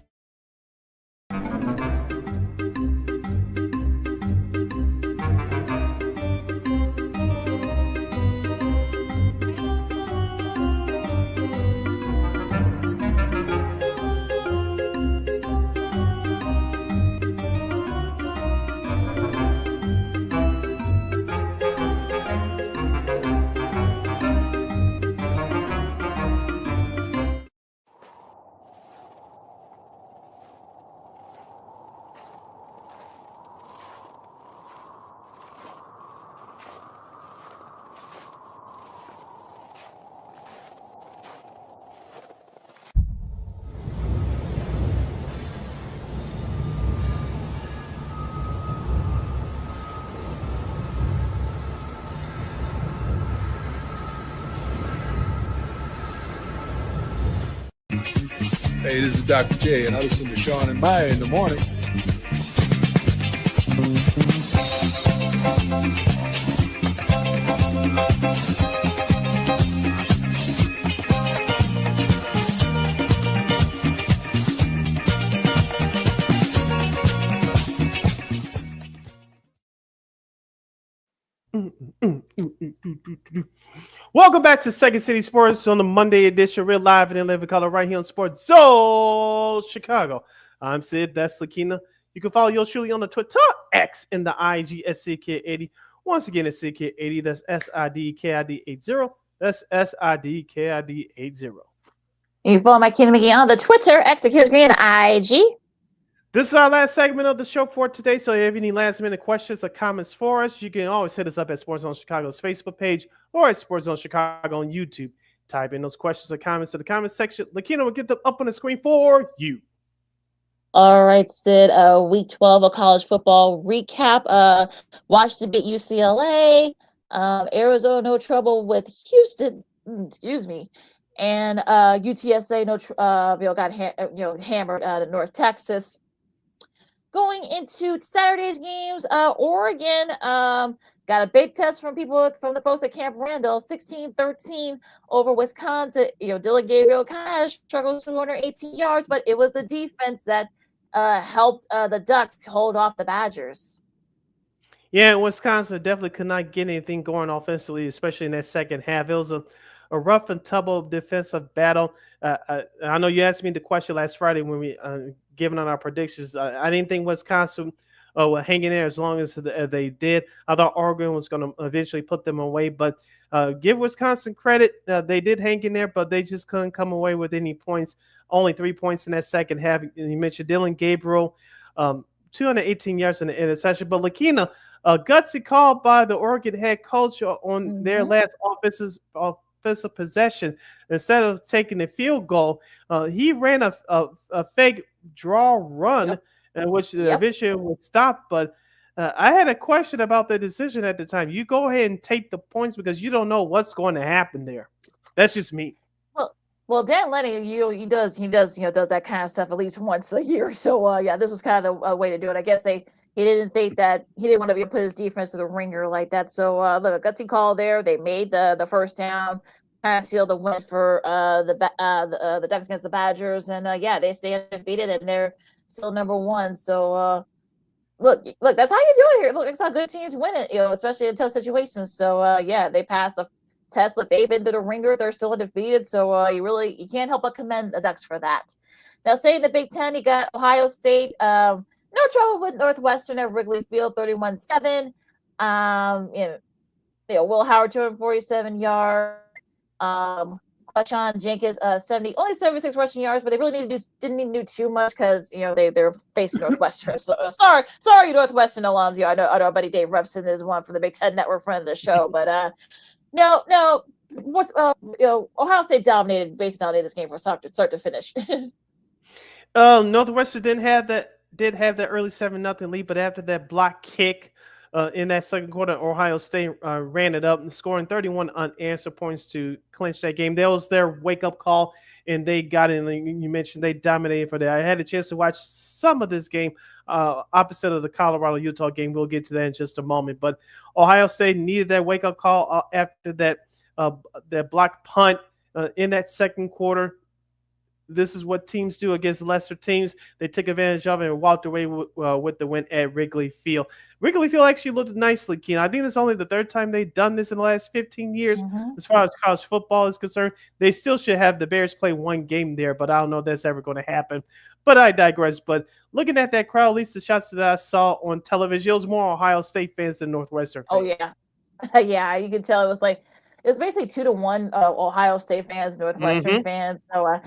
Hey, this is Dr. J, and I listen to Sean and Maya in the morning. Welcome back to Second City Sports on the Monday edition. Real live and in living color right here on Sports Zone Chicago. I'm Sid. That's Lakina. You can follow yours truly on the Twitter X and the IG at SidKid80. Once again, it's SidKid80. That's SIDKID80. That's SIDKID80. You can follow my Kid McGee on the Twitter, X, the Kids Green, IG. This is our last segment of the show for today. So if you have any last minute questions or comments for us, you can always hit us up at Sports Zone Chicago's Facebook page or at Sports Zone Chicago on YouTube. Type in those questions or comments to the comment section. Lakina will get them up on the screen for you. All right, Sid. Week 12 of college football recap. Washington beat UCLA. Arizona, no trouble with Houston. Excuse me. And UTSA, got hammered out of North Texas. Going into Saturday's games, Oregon got a big test from the folks at Camp Randall, 16-13 over Wisconsin. Dylan Gabriel kind of struggled 218 yards, but it was the defense that helped the Ducks hold off the Badgers. Yeah, Wisconsin definitely could not get anything going offensively, especially in that second half. It was a rough and tumble defensive battle. I know you asked me the question last Friday when we giving on our predictions. I didn't think Wisconsin would hang in there as long as they did. I thought Oregon was going to eventually put them away, but give Wisconsin credit. They did hang in there, but they just couldn't come away with any points. Only 3 points in that second half. You mentioned Dylan Gabriel, 218 yards in the interception. But Lakina, a gutsy call by the Oregon head coach on their last offensive possession. Instead of taking the field goal, he ran a fake draw run, which eventually would stop. But I had a question about the decision at the time. You go ahead and take the points because you don't know what's going to happen there. That's just me. Well, Dan Lenny, he does that kind of stuff at least once a year. So this was kind of the way to do it. I guess he didn't think that he didn't want to put his defense to the ringer like that. So look, a gutsy call there. They made the first down, kind of sealed the win for the Ducks against the Badgers, and they stay undefeated and they're still number one. So look, that's how you do it here. Look, that's how good teams win it, especially in tough situations. So they passed the test. Look, they've been to the ringer. They're still undefeated. So you can't help but commend the Ducks for that. Now, staying in the Big Ten, you got Ohio State. no trouble with Northwestern at Wrigley Field, 31-7. Will Howard 247 yards. Quashon Jenkins 70, only 76 rushing yards, but they really didn't need to do too much because they're facing Northwestern. So sorry, Northwestern alums. I know our buddy Dave Repson is one for the Big Ten Network friend of the show, but no. What's Ohio State dominated this game from start to finish. Northwestern did have that early 7-0 lead, but after that block kick in that second quarter, Ohio State ran it up, scoring 31 unanswered points to clinch that game. That was their wake-up call, and they got in. You mentioned they dominated for that. I had a chance to watch some of this game, opposite of the Colorado-Utah game. We'll get to that in just a moment. But Ohio State needed that wake-up call after that block punt in that second quarter. This is what teams do against lesser teams. They took advantage of it and walked away with the win at Wrigley Field. Wrigley Field actually looked nicely, Keen. I think that's only the third time they've done this in the last 15 years. As far as college football is concerned, they still should have the Bears play one game there, but I don't know if that's ever going to happen. But I digress. But looking at that crowd, at least the shots that I saw on television, it was more Ohio State fans than Northwestern fans. Oh, yeah. Yeah, you could tell it was basically 2-1 Ohio State fans, Northwestern fans. So, and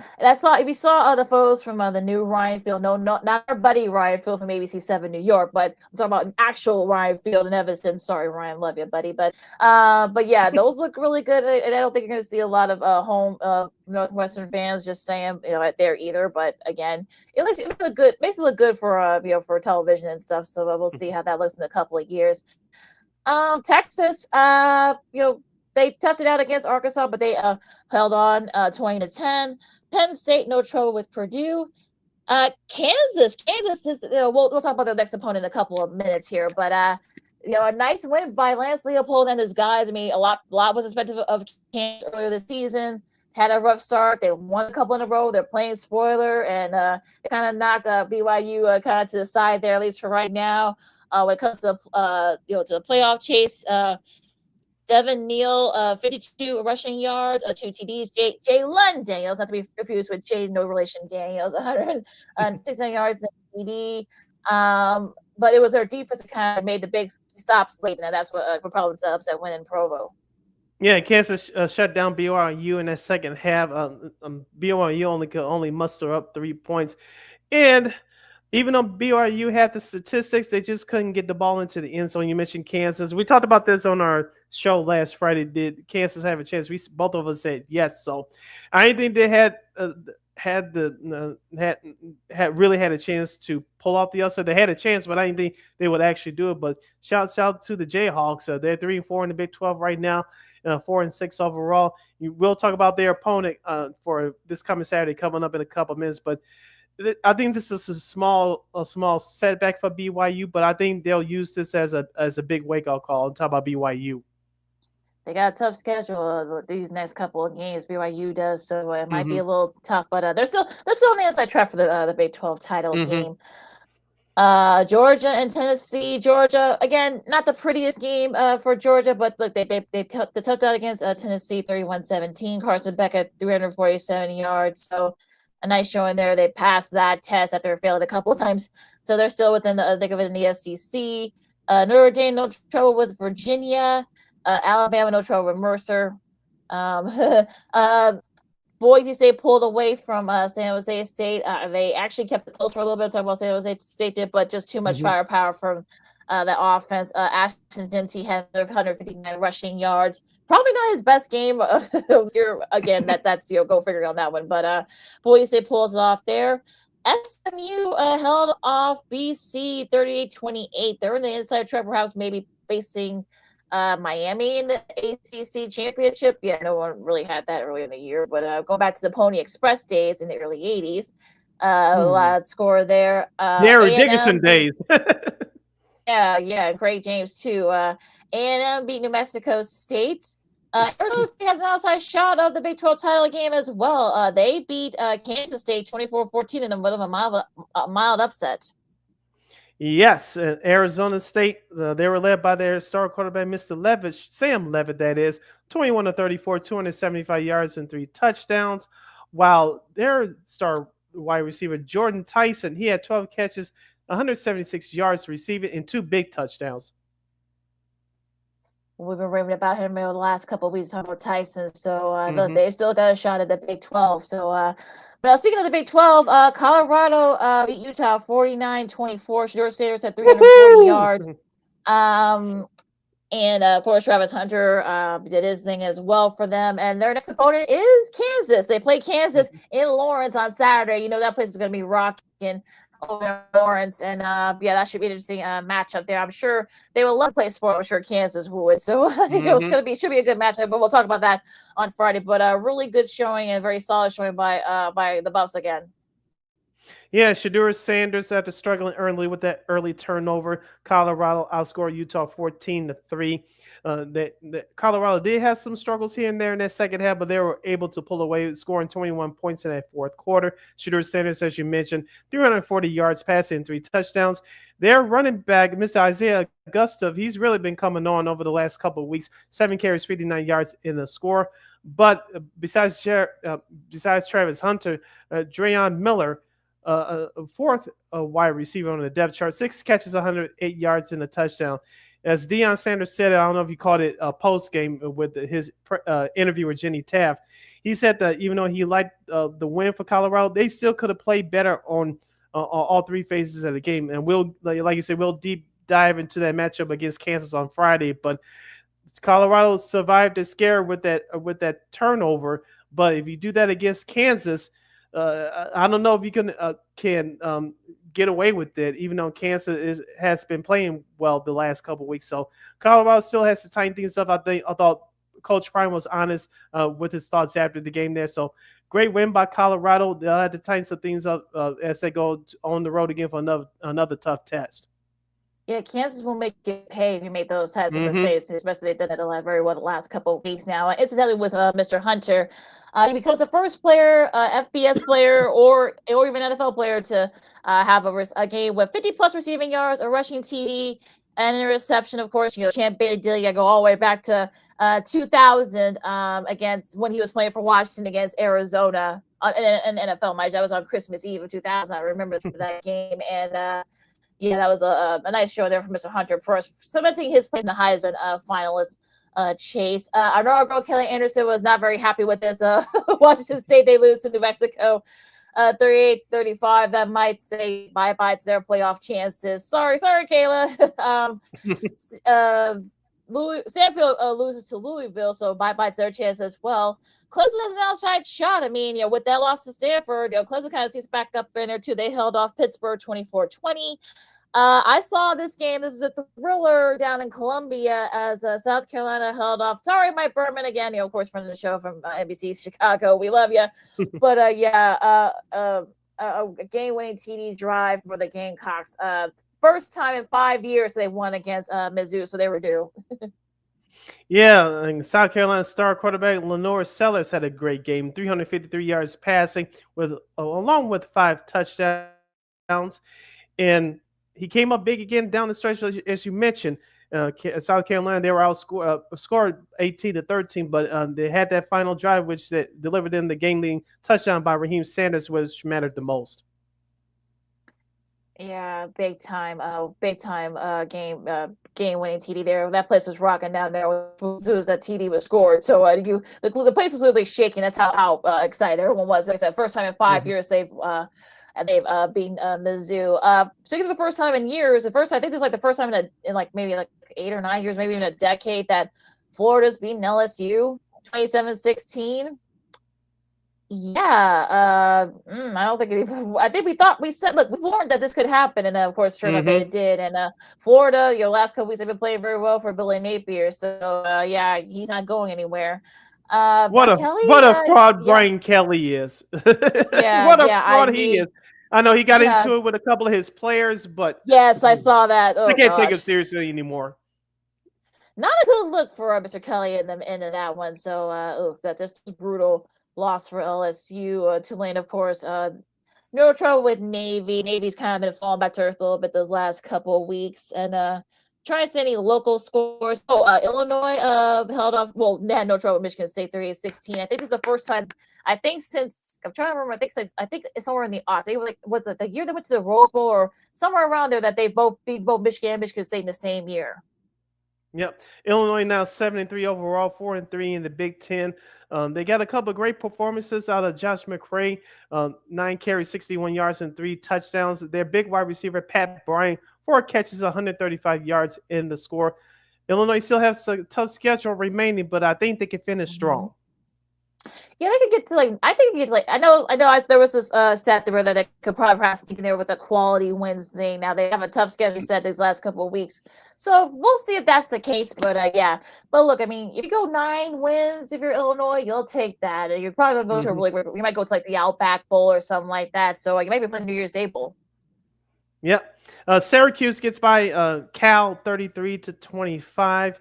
if you saw the photos from the new Ryan Field, not our buddy Ryan Field from ABC7 New York, but I'm talking about actual Ryan Field in Evanston. Sorry, Ryan, love you, buddy. But yeah, those look really good, and I don't think you're going to see a lot of home Northwestern fans just saying there either. But again, it makes it look good for for television and stuff. So we'll see how that looks in a couple of years. Texas, they toughed it out against Arkansas, but they held on 20-10. Penn State, no trouble with Purdue. Kansas is, we'll talk about their next opponent in a couple of minutes here, but a nice win by Lance Leopold and his guys. I mean, a lot was expected of Kansas earlier this season. Had a rough start. They won a couple in a row. They're playing spoiler, and they kind of knocked BYU kind of to the side there, at least for right now. When it comes to to the playoff chase. Devin Neal, 52 rushing yards, 2 TDs. Jalen Daniels, not to be confused with Jay, no relation Daniels, 169 yards and TD. But it was their defense that kind of made the big stops late, and that's what probably was the upset win in Provo. Yeah, Kansas shut down BYU in that second half. BYU could only muster up 3 points, and even though BYU had the statistics, they just couldn't get the ball into the end zone. You mentioned Kansas. We talked about this on our show last Friday. Did Kansas have a chance? Both of us said yes. So I think they had really had a chance to pull out the upset. They had a chance, but I didn't think they would actually do it. But shout out to the Jayhawks. They're 3-4 in the Big 12 right now, 4-6 overall. We'll talk about their opponent for this coming Saturday coming up in a couple of minutes, but I think this is a small setback for BYU, but I think they'll use this as a big wake-up call and talk about BYU. They got a tough schedule these next couple of games. BYU does, so it might be a little tough, but they're still on the inside track for the Big 12 title game. Georgia and Tennessee. Georgia, again, not the prettiest game for Georgia, but look, they toughed out against Tennessee 31-17. Carson Beck at 347 yards, so a nice showing there. They passed that test after failing a couple of times, so they're still within the thick of it in the SEC. Notre Dame, no trouble with Virginia. Alabama, no trouble with Mercer. Boise State pulled away from San Jose State. They actually kept it close for a little bit. Talking about San Jose State did, but just too much firepower from the offense. Ashton Dempsey had 159 rushing yards. Probably not his best game here. Again, that's go figure on that one. But Boise State pulls it off there. SMU held off BC 38-28. They're in the inside track, perhaps maybe facing Miami in the ACC championship. Yeah, no one really had that early in the year. But going back to the Pony Express days in the early 80s, a lot of score there. Larry Dickerson days. Yeah, Greg James too. A&M beat New Mexico State. Arizona State has an outside shot of the Big 12 title game as well. They beat Kansas State 24-14 in the middle of a mild upset. Yes, Arizona State, they were led by their star quarterback, Mr. Levitt, Sam Levitt, that is, 21-34, 275 yards and 3 touchdowns, while their star wide receiver, Jordan Tyson, he had 12 catches, 176 yards receiving, and 2 big touchdowns. We've been raving about him over the last couple of weeks talking about Tyson. So look, Mhm. they still got a shot at the Big 12. So but speaking of the Big 12, Colorado beat Utah 49-24. Shedeur Sanders had 340 yards. And of course, Travis Hunter did his thing as well for them. And their next opponent is Kansas. They play Kansas in Lawrence on Saturday. You know that place is going to be rocking over in Lawrence. And yeah, that should be an interesting matchup there. I'm sure they will love to play sport. I'm sure Kansas would. So you know, it's going to be should be a good matchup. But we'll talk about that on Friday. But a really good showing and very solid showing by the Buffs again. Yeah, Shedeur Sanders, after struggling early with that early turnover, Colorado outscored Utah 14-3. Colorado did have some struggles here and there in that second half, but they were able to pull away, scoring 21 points in that fourth quarter. Shedeur Sanders, as you mentioned, 340 yards passing, 3 touchdowns. Their running back, Mr. Isaiah Gustav, he's really been coming on over the last couple of weeks. 7 carries, 59 yards in the score. But besides Travis Hunter, Dreon Miller, fourth wide receiver on the depth chart, 6 catches, 108 yards in a touchdown. As Deion Sanders said, I don't know if you caught it post game with his interview with Jenny Taft. He said that even though he liked the win for Colorado, they still could have played better on all 3 phases of the game. And we'll, like you said, we'll deep dive into that matchup against Kansas on Friday. But Colorado survived the scare with that turnover. But if you do that against Kansas, I don't know if you can get away with it, even though Kansas has been playing well the last couple of weeks. So Colorado still has to tighten things up. I thought Coach Prime was honest with his thoughts after the game there. So great win by Colorado. They'll have to tighten some things up as they go on the road again for another tough test. Yeah, Kansas will make you pay if you make those types of mistakes, especially they've done it very well the last couple of weeks now. Incidentally, with Mr. Hunter, he becomes the first player, FBS player, or even NFL player to have a game with 50-plus receiving yards, a rushing TD, and an interception. Of course, Champ Bailey Dill, you go all the way back to 2000 against when he was playing for Washington against Arizona in NFL match. That was on Christmas Eve of 2000. I remember that game. And yeah, that was a nice show there from Mr. Hunter, first cementing his place in the Heisman finalist chase. Our girl Kelly Anderson was not very happy with this. Washington State, they lose to New Mexico 38-35. That might say bye-bye to their playoff chances. Sorry, Kayla. Stanfield loses to Louisville, so bye-bye to their chance as well. Clemson has an outside shot. I mean, with that loss to Stanford, Clemson kind of seems back up in there too. They held off Pittsburgh 24-20. I saw this game. This is a thriller down in Columbia as South Carolina held off. Sorry, Mike Berman again. Of course, friend of the show from NBC Chicago. We love you. But a game-winning TD drive for the Gamecocks. First time in 5 years they won against Mizzou, so they were due. Yeah, and South Carolina star quarterback Lenore Sellers had a great game, 353 yards passing, along with 5 touchdowns. And he came up big again down the stretch, as you mentioned. South Carolina, they were scored 18-13, but they had that final drive, which that delivered them the game-leading touchdown by Raheem Sanders, which mattered the most. Yeah, big time game-winning TD there. That place was rocking down there as soon as that TD was scored. So the place was really shaking. That's how excited everyone was. Like I said, first time in 5 years they've beaten Mizzou. Speaking of the first time in years, I think this is like the first time in maybe 8 or 9 years, maybe even a decade, that Florida's beaten LSU 27-16. Yeah, I don't think I think we said, look, we warned that this could happen, and then of course, sure enough, it did. And Florida, last couple weeks they've been playing very well for Billy Napier, so yeah, he's not going anywhere. What a fraud Brian Kelly is. Yeah, what a fraud he is. I know he got into it with a couple of his players, but yes, I saw that. Oh, I can't take him seriously anymore. Not a good look for Mr. Kelly in the end of that one. So that's just brutal loss for LSU. Tulane, of course, no trouble with Navy. Navy's kind of been falling back to earth a little bit those last couple of weeks. And trying to see any local scores. Illinois held off. Well, they had no trouble with Michigan State 38-16. I think this is the first time. I think since I'm trying to remember. I think it's somewhere in the odds. They were like, what's it? The year they went to the Rose Bowl or somewhere around there that they both beat both Michigan and Michigan State in the same year. Yep. Illinois now 7-3 overall, 4-3 in the Big Ten. They got a couple of great performances out of Josh McCray, 9 carries, 61 yards, and 3 touchdowns. Their big wide receiver, Pat Bryant, 4 catches, 135 yards in the score. Illinois still has a tough schedule remaining, but I think they can finish strong. Yeah, they could get to I know there was this stat there that they could probably perhaps sneak in there with a quality wins thing. Now they have a tough schedule set these last couple of weeks. So we'll see if that's the case. But yeah. But look, I mean, if you go 9 wins, if you're Illinois, you'll take that. You're probably gonna go to a really you might go to like the Outback Bowl or something like that. So you might be playing New Year's Day Bowl. Yep. Syracuse gets by Cal 33-25.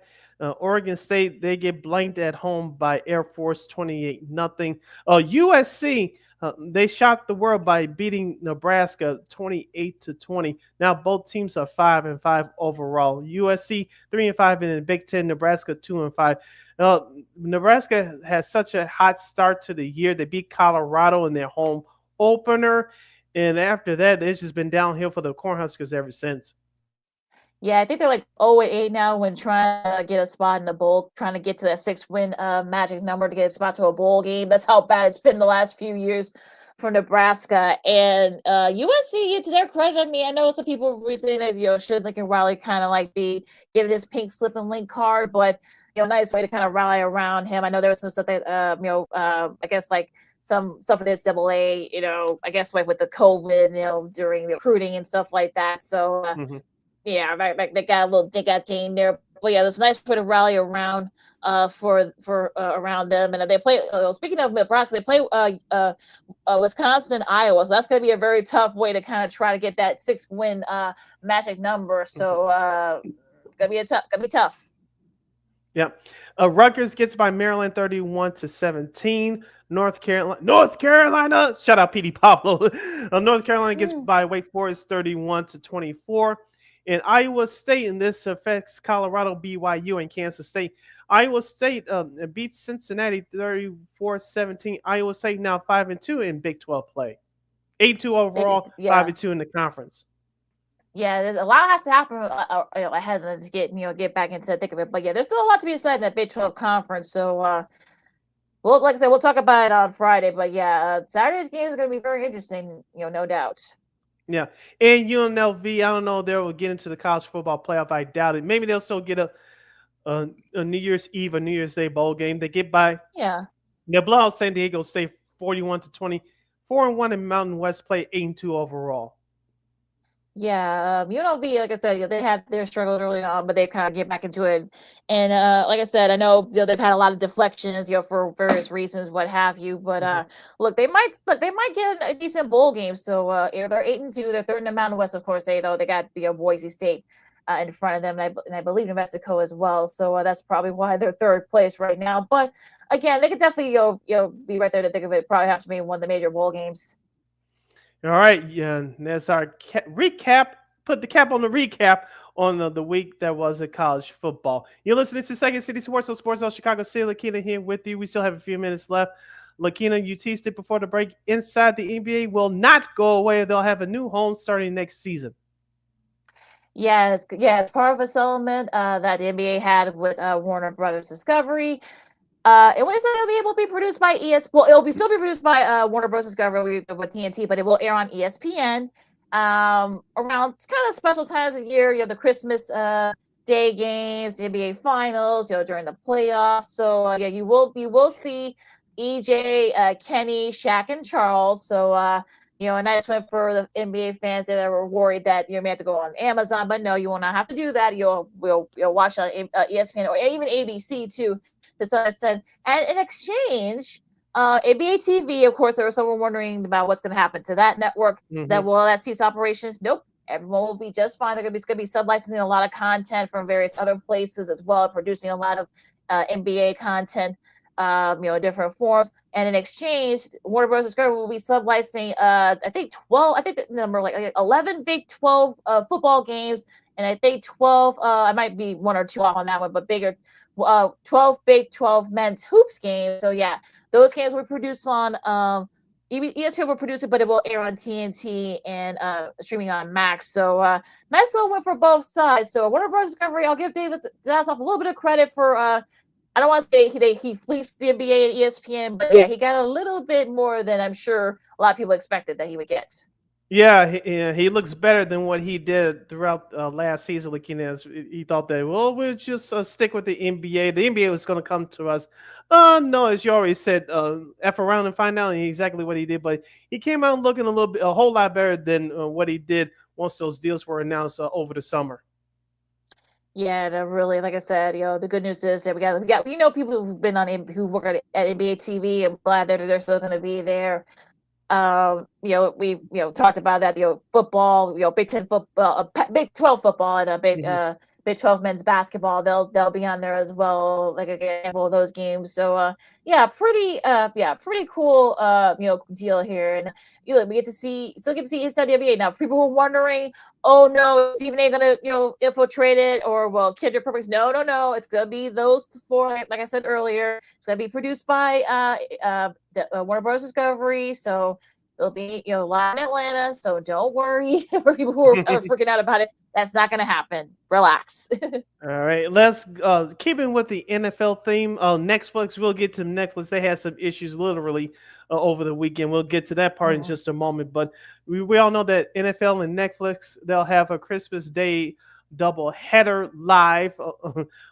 Oregon State, they get blanked at home by Air Force 28-0. USC, they shocked the world by beating Nebraska 28-20. Now both teams are 5-5 overall. USC 3-5 in the Big Ten. Nebraska 2-5. Nebraska has such a hot start to the year. They beat Colorado in their home opener, and after that, it's just been downhill for the Cornhuskers ever since. Yeah, I think they're like 0-8 now when trying to get a spot in the bowl, trying to get to that 6-win magic number to get a spot to a bowl game. That's how bad it's been the last few years for Nebraska. And USC, to their credit, I mean, I know some people were saying that, should Lincoln Riley kind of like be given his pink slip and link card, but, nice way to kind of rally around him. I know there was some stuff that, I guess like some stuff with the NCAA, I guess like with the COVID, during recruiting and stuff like that. So, yeah, they got a little dig at team there. But yeah, there's a nice way to rally around for around them. And they play. Speaking of Nebraska, they play Wisconsin, Iowa. So that's going to be a very tough way to kind of try to get that 6-win magic number. So it's gonna be tough. Yeah. Rutgers gets by Maryland 31-17. North Carolina. Shout out PD Pablo. North Carolina gets by Wake Forest 31-24. In Iowa State, and this affects Colorado, BYU, and Kansas State. Iowa State beats Cincinnati 34-17. Iowa State now 5-2 in Big 12 play. 8-2 overall, 5-2 in the conference. Yeah, a lot has to happen ahead of them to get back into the thick of it. But yeah, there's still a lot to be decided in that Big 12 conference. So, well, like I said, we'll talk about it on Friday. But yeah, Saturday's games are going to be very interesting, no doubt. Yeah, and UNLV, I don't know if they'll get into the college football playoff. I doubt it. Maybe they'll still get a New Year's Eve or New Year's Day bowl game. They get by. Yeah. They blow out San Diego State 41-20. 4-1 in Mountain West play, 8-2 overall. Yeah, UNLV, like I said, they had their struggles early on, but they kind of get back into it. And like I said, I know they've had a lot of deflections, for various reasons, what have you. But look, they might get a decent bowl game. So they're 8-2, they're third in the Mountain West, of course. They got Boise State in front of them, and I believe New Mexico as well. So that's probably why they're third place right now. But again, they could definitely be right there to think of it. Probably have to be one of the major bowl games. All right, yeah, that's our recap. Put the cap on the recap on the week that was at college football. You're listening to Second City Sports on Sports Zone Chicago City. Lakina here with you. We still have a few minutes left. Lakina, you teased it before the break. Inside the NBA will not go away. They'll have a new home starting next season. Yeah, it's part of a settlement that the NBA had with Warner Brothers Discovery. It was it'll be able to be produced by ESPN. Well, it'll still be produced by Warner Bros. Discovery with TNT, but it will air on ESPN around kind of special times of year. The Christmas Day games, the NBA Finals. During the playoffs. So yeah, you will see EJ, Kenny, Shaq, and Charles. So a nice win for the NBA fans that were worried that you may have to go on Amazon, but no, you will not have to do that. You'll watch on ESPN or even ABC too. As I said, and in exchange, NBA TV, of course, there was someone wondering about what's going to happen to that network. That cease operations. Nope, everyone will be just fine. They're going to be sub-licensing a lot of content from various other places as well, producing a lot of NBA content. different forms. And in exchange, Warner Bros. Discovery will be sublicensing, I think the number like 11 Big 12 football games, and I think 12. I might be one or two off on that one, but bigger. 12 Big 12 men's hoops games. So yeah, those games were produced on ESPN will produce it, but it will air on TNT and streaming on Max. So nice little win for both sides. So Warner Bros. Discovery, I'll give David Zaslav a little bit of credit for. I don't want to say he fleeced the NBA and ESPN, but yeah, he got a little bit more than I'm sure a lot of people expected that he would get. Yeah, he looks better than what he did throughout last season. Like, he thought that, well, we'll just stick with the NBA. The NBA was going to come to us. No, as you already said, F around and find out exactly what he did. But he came out looking a whole lot better than what he did once those deals were announced over the summer. Yeah, and really, like I said, the good news is that we know people who've been who work at NBA TV. I'm glad that they're still going to be there. We've talked about that. Football, Big 10 football, Big 12 football, and Big 12 men's basketball. They'll be on there as well, like a handful of those games. So pretty cool deal here. And we get to see inside the NBA now. People were wondering, oh no, is Stephen A gonna infiltrate it, or well, Kendrick Perkins? No, it's gonna be those four. Like I said earlier, it's gonna be produced by Warner Bros. Discovery. So it'll be live in Atlanta. So don't worry for people who are kind of freaking out about it. That's not going to happen. Relax. All right, let's keeping with the NFL theme. Netflix, we'll get to Netflix. They had some issues literally over the weekend. We'll get to that part in just a moment. But we all know that NFL and Netflix, they'll have a Christmas Day double header live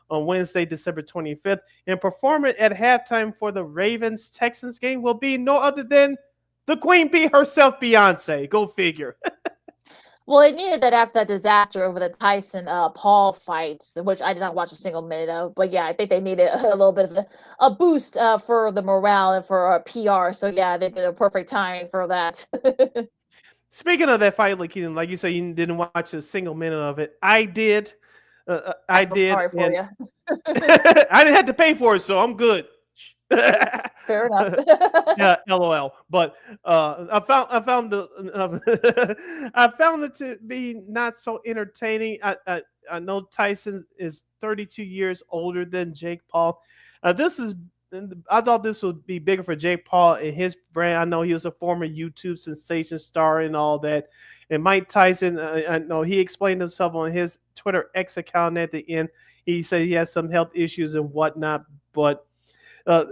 on Wednesday, December 25th. And performing at halftime for the Ravens-Texans game will be no other than the Queen Bee herself, Beyonce. Go figure. Well, it needed that after that disaster over the Tyson Paul fight, which I did not watch a single minute of. But yeah, I think they needed a little bit of a boost for the morale and for PR. So yeah, they did a perfect timing for that. Speaking of that fight, like you said, you didn't watch a single minute of it. I did. I did. Sorry for you. I didn't have to pay for it, so I'm good. Fair enough. Yeah, LOL. But I found it to be not so entertaining. I know Tyson is 32 years older than Jake Paul. I thought this would be bigger for Jake Paul and his brand. I know he was a former YouTube sensation star and all that. And Mike Tyson, I know he explained himself on his Twitter X account at the end. He said he has some health issues and whatnot, but I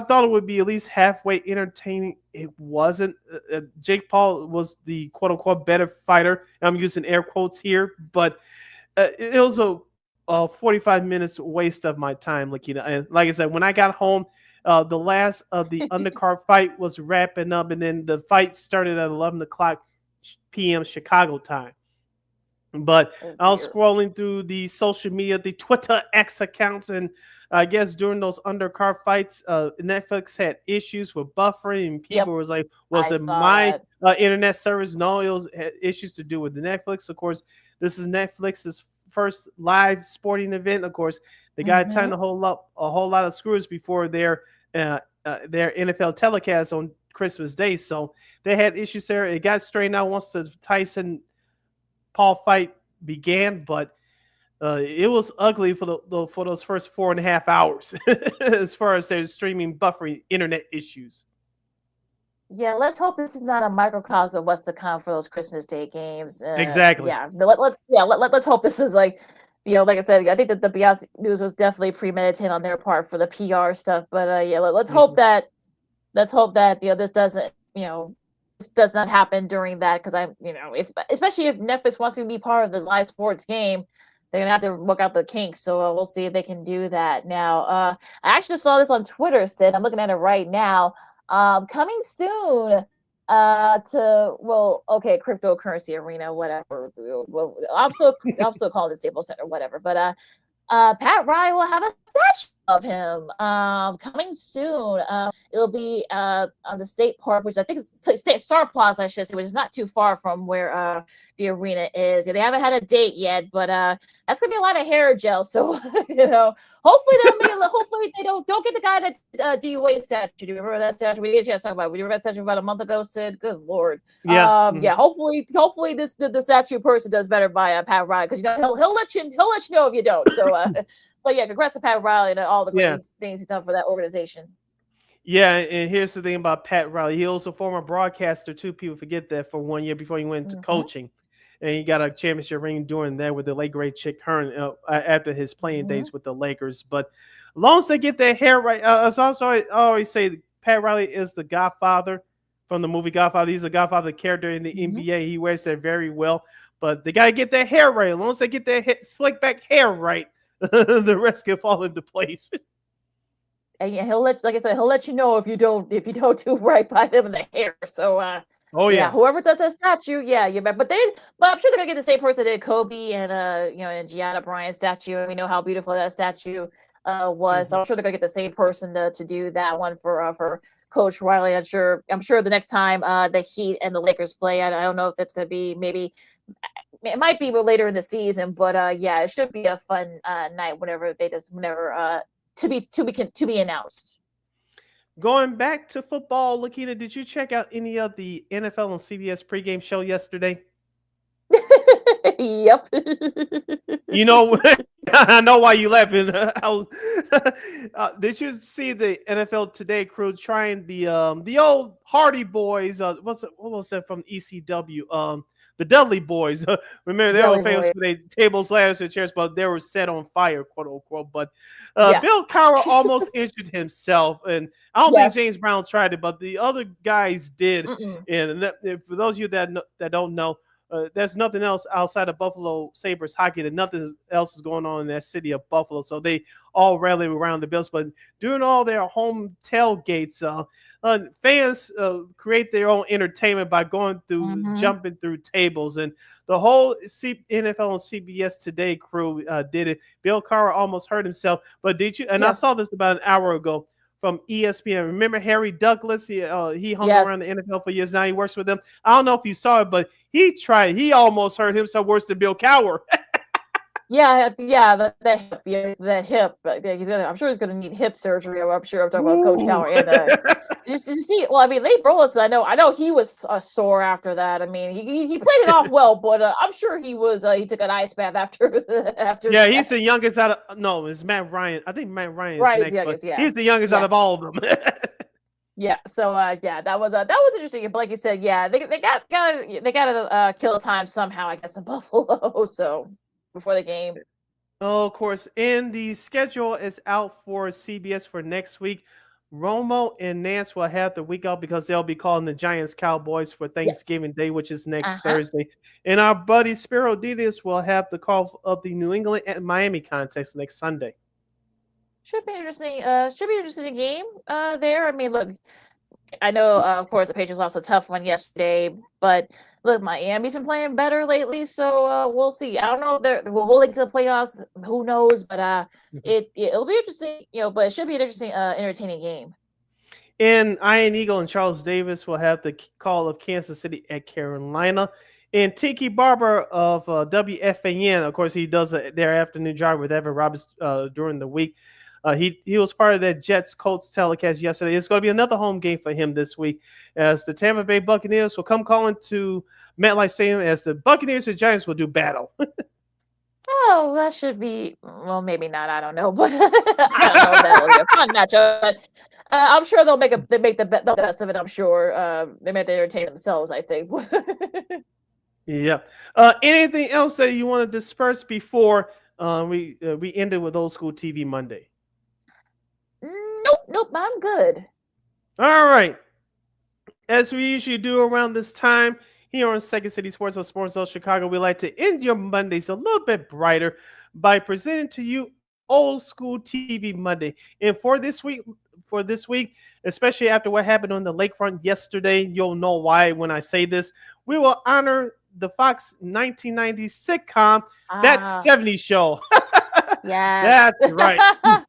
thought it would be at least halfway entertaining. It wasn't. Jake Paul was the quote-unquote better fighter. I'm using air quotes here, but it was a 45 minutes waste of my time. And like I said, when I got home, the last of the undercard fight was wrapping up, and then the fight started at 11 o'clock p.m. Chicago time. But I was scrolling through the social media, the Twitter X accounts, and I guess during those undercard fights, Netflix had issues with buffering, and people was like, "Was it my internet service?" No, it had issues to do with the Netflix. Of course, this is Netflix's first live sporting event. Of course, they got to tighten a whole lot of screws before their NFL telecast on Christmas Day. So they had issues there. It got straightened out once the Tyson Paul fight began, but it was ugly for those first 4.5 hours as far as their streaming buffering internet issues. Yeah, let's hope this is not a microcosm of what's to come for those Christmas Day games. Exactly. Yeah, let's hope this is like I said, I think that the Beyonce news was definitely premeditated on their part for the PR stuff. But let's hope that this doesn't this does not happen during that, because especially if Netflix wants to be part of the live sports game, they're gonna have to work out the kinks. So we'll see if they can do that. Now, I actually saw this on Twitter, Sid. I'm looking at it right now. Coming soon cryptocurrency arena, whatever. Well, I'm still calling it Staples Center, whatever. But Pat Ryan will have a statue of him. Coming soon. It'll be on the State Park, which I think is State Star Plaza, I should say, which is not too far from where the arena is. Yeah, they haven't had a date yet, but that's gonna be a lot of hair gel. So hopefully hopefully they don't get the guy that DUA statue. Do you remember that statue? We didn't get a chance to talk about it. We remember that statue about a month ago, Sid. Good lord. Yeah. Yeah. Hopefully the statue person does better by Pat Riley, because he'll let you know if you don't. So but yeah, congrats to Pat Riley and all the great things he's done for that organization. Yeah, and here's the thing about Pat Riley. He was a former broadcaster too. People forget that, for 1 year before he went into coaching. And he got a championship ring doing that with the late great Chick Hearn after his playing days with the Lakers. But as long as they get their hair right, I always say Pat Riley is the Godfather from the movie Godfather. He's a Godfather character in the NBA. He wears that very well. But they got to get their hair right. As long as they get their slick back hair right, the rest can fall into place. And yeah, he'll let you know if you don't do right by them in the hair. So whoever does that statue, but I'm sure they're gonna get the same person that did Kobe and and Gianna Bryant's statue, and we know how beautiful that statue was. So I'm sure they're gonna get the same person to do that one for Coach Riley. I'm sure the next time the Heat and the Lakers play, I don't know if that's gonna be, maybe it might be later in the season, but it should be a fun night whenever to be announced. Going back to football, Lakita, did you check out any of the NFL on CBS pregame show yesterday? Yep. You know, I know why you laughing. Did you see the NFL Today crew trying the old Hardy Boys? What was that from ECW? The Dudley Boys. Remember, they were famous for their tables, ladders, and chairs, but they were set on fire, quote unquote. But Bill Cowher almost injured himself, and I don't think James Brown tried it, but the other guys did. And for those of you that don't know, there's nothing else outside of Buffalo Sabres hockey, that nothing else is going on in that city of Buffalo. So they all rally around the Bills, but during all their home tailgates, fans create their own entertainment by going through, jumping through tables, and the whole NFL and CBS Today crew did it. Bill Cowher almost hurt himself, but did you? And I saw this about an hour ago from ESPN. Remember Harry Douglas? He hung around the NFL for years. Now he works with them. I don't know if you saw it, but he tried. He almost hurt himself worse than Bill Cowher. The hip. I'm sure he's going to need hip surgery. I'm sure I'm talking about Coach Cowher. And you see, well, I mean, Nate Burleson, I know he was sore after that. I mean, he played it off well, but I'm sure he took an ice bath after. Yeah, he's the youngest out of. No, it's Matt Ryan. I think Matt Ryan is next, he's the youngest out of all of them. Yeah, so that was interesting. But like you said, they gotta kill time somehow, I guess, in Buffalo. So before the game. Oh, of course. And the schedule is out for CBS for next week. Romo and Nance will have the week off because they'll be calling the Giants Cowboys for Thanksgiving Day, which is next Thursday. And our buddy Spiro Didius will have the call of the New England and Miami contest next Sunday. Should be interesting. Should be an interesting game there. I mean, look, I know, of course, the Patriots lost a tough one yesterday, but look, Miami's been playing better lately, so we'll see. I don't know if we'll link to the playoffs. Who knows? But it'll be interesting, but it should be an interesting, entertaining game. And Ian Eagle and Charles Davis will have the call of Kansas City at Carolina. And Tiki Barber of WFAN, of course, he does their afternoon drive with Evan Roberts during the week. He was part of that Jets-Colts telecast yesterday. It's going to be another home game for him this week, as the Tampa Bay Buccaneers will come calling to MetLife Stadium, as the Buccaneers and Giants will do battle. Oh, that should be, well, maybe not. I don't know, but I don't know. That'll be a fun matchup. But I'm sure they'll make the best of it. I'm sure they might entertain themselves, I think. Yeah. Anything else that you want to disperse before we ended with Old School TV Monday? Nope, I'm good. All right. As we usually do around this time here on Second City Sports on Sports Zone Chicago, we like to end your Mondays a little bit brighter by presenting to you Old School TV Monday. And for this week, especially after what happened on the lakefront yesterday, you'll know why when I say this. We will honor the Fox 1990s sitcom, That 70s Show. Yeah, that's right.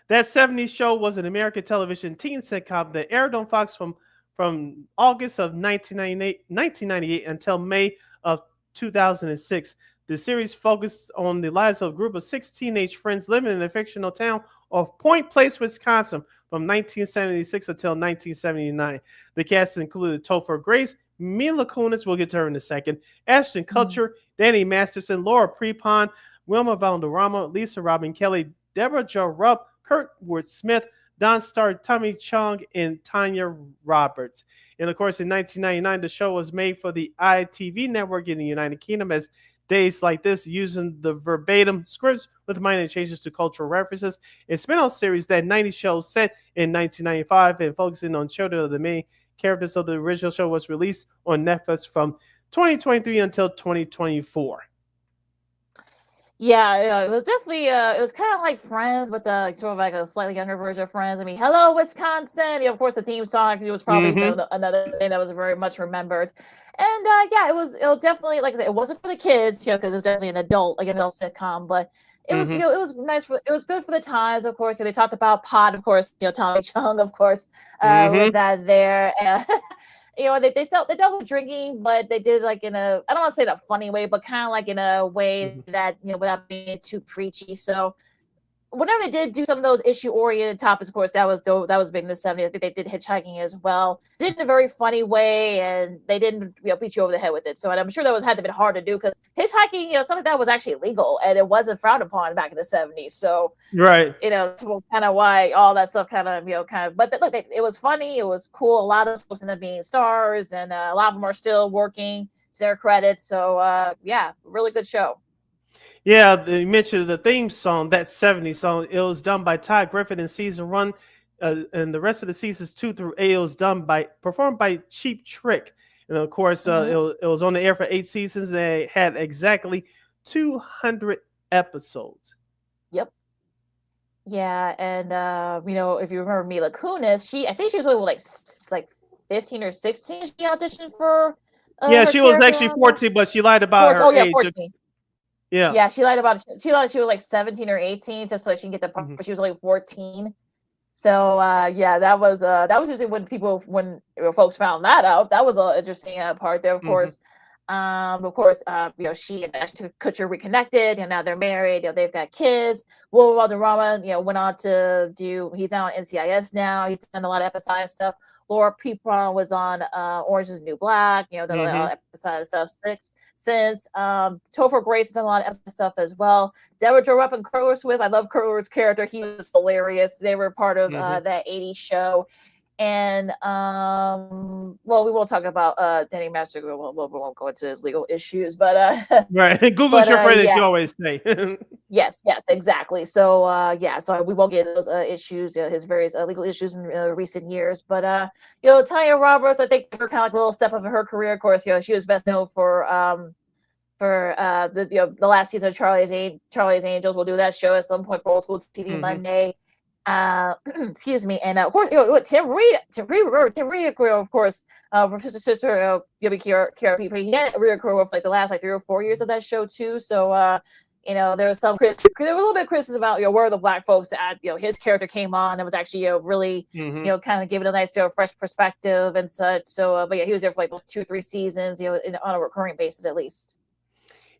That '70s show was an American television teen sitcom that aired on Fox from August of 1998 until May of 2006. The series focused on the lives of a group of six teenage friends living in the fictional town of Point Place, Wisconsin from 1976 until 1979. The cast included Topher Grace, Mila Kunis, we'll get to her in a second, Ashton Kutcher, Danny Masterson, Laura Prepon, Wilma Valderrama, Lisa Robin Kelly, Deborah Jo Rupp, Kurt Wood Smith, Don Starr, Tommy Chung, and Tanya Roberts. And of course, in 1999, the show was made for the ITV network in the United Kingdom as Days Like This, using the verbatim scripts with minor changes to cultural references. A spin-off series that 90 shows set in 1995 and focusing on children of the main characters of the original show was released on Netflix from 2023 until 2024. Yeah, it was definitely it was kind of like Friends, but the sort of like a slightly younger version of Friends. I mean, hello Wisconsin. Of course, the theme song it was probably another thing that was very much remembered. And yeah, it was definitely, like I said, it wasn't for the kids, because it was definitely an adult sitcom, but it was it was nice it was good for the times. Of course, they talked about pot, of course, Tommy Chung, of course, with that there. And they dealt with drinking, but they did like in a, I don't want to say that funny way, but kind of like in a way that, without being too preachy. So whenever they did do some of those issue-oriented topics, of course, that was dope. That was big in the 70s. I think they did hitchhiking as well. They did it in a very funny way, and they didn't beat you over the head with it. So, and I'm sure that had to be hard to do, because hitchhiking, something like that was actually illegal, and it wasn't frowned upon back in the 70s. So, right, that's kind of why all that stuff kind of, but look, it was funny. It was cool. A lot of folks ended up being stars, and a lot of them are still working to their credit. So, yeah, really good show. Yeah, you mentioned the theme song, that '70s song. It was done by Todd Griffin in season 1, and the rest of the seasons 2 through 8 was performed by Cheap Trick. And of course, it was on the air for 8 seasons. They had exactly 200 episodes. Yep. Yeah, and if you remember Mila Kunis, I think she was only like 15 or 16. She auditioned for. Yeah, she was actually 14, but she lied about her age. 14. Yeah, she lied about it. She lied she was like 17 or 18 just so she can get the part, but she was only 14. So yeah, that was usually when folks found that out. That was an interesting part there, of course. She and Ashton Kutcher reconnected, and now they're married. They've got kids. Will Valderrama, went on to he's now on NCIS now. He's done a lot of episodic stuff. Laura Prepon was on Orange is the New Black, done a lot of episodic stuff since. Topher Grace done a lot of stuff as well. Deborah Jo Rupp and Curler Swift. I love Curler's character. He was hilarious. They were part of that 80s show. And we won't talk about Danny Masterson. We won't go into his legal issues, but right. Google's your friend, as you always say. Yes, exactly. So so we won't get those issues, his various legal issues in recent years. But Tanya Roberts, I think, for kind of like a little step up in her career. Of course, she was best known for the last season of Charlie's Angels. We'll do that show at some point for Old School TV Monday. Excuse me, and of course, Tim Reed, of course, from his sister, Kiara Peeper. He had a real career for like the last 3 or 4 years of that show too. So, there was some there was a little bit of criticism about where the black folks at. His character came on and was actually really kind of giving a nice fresh perspective and such. So, but yeah, he was there for like those 2 or 3 seasons, on a recurring basis at least.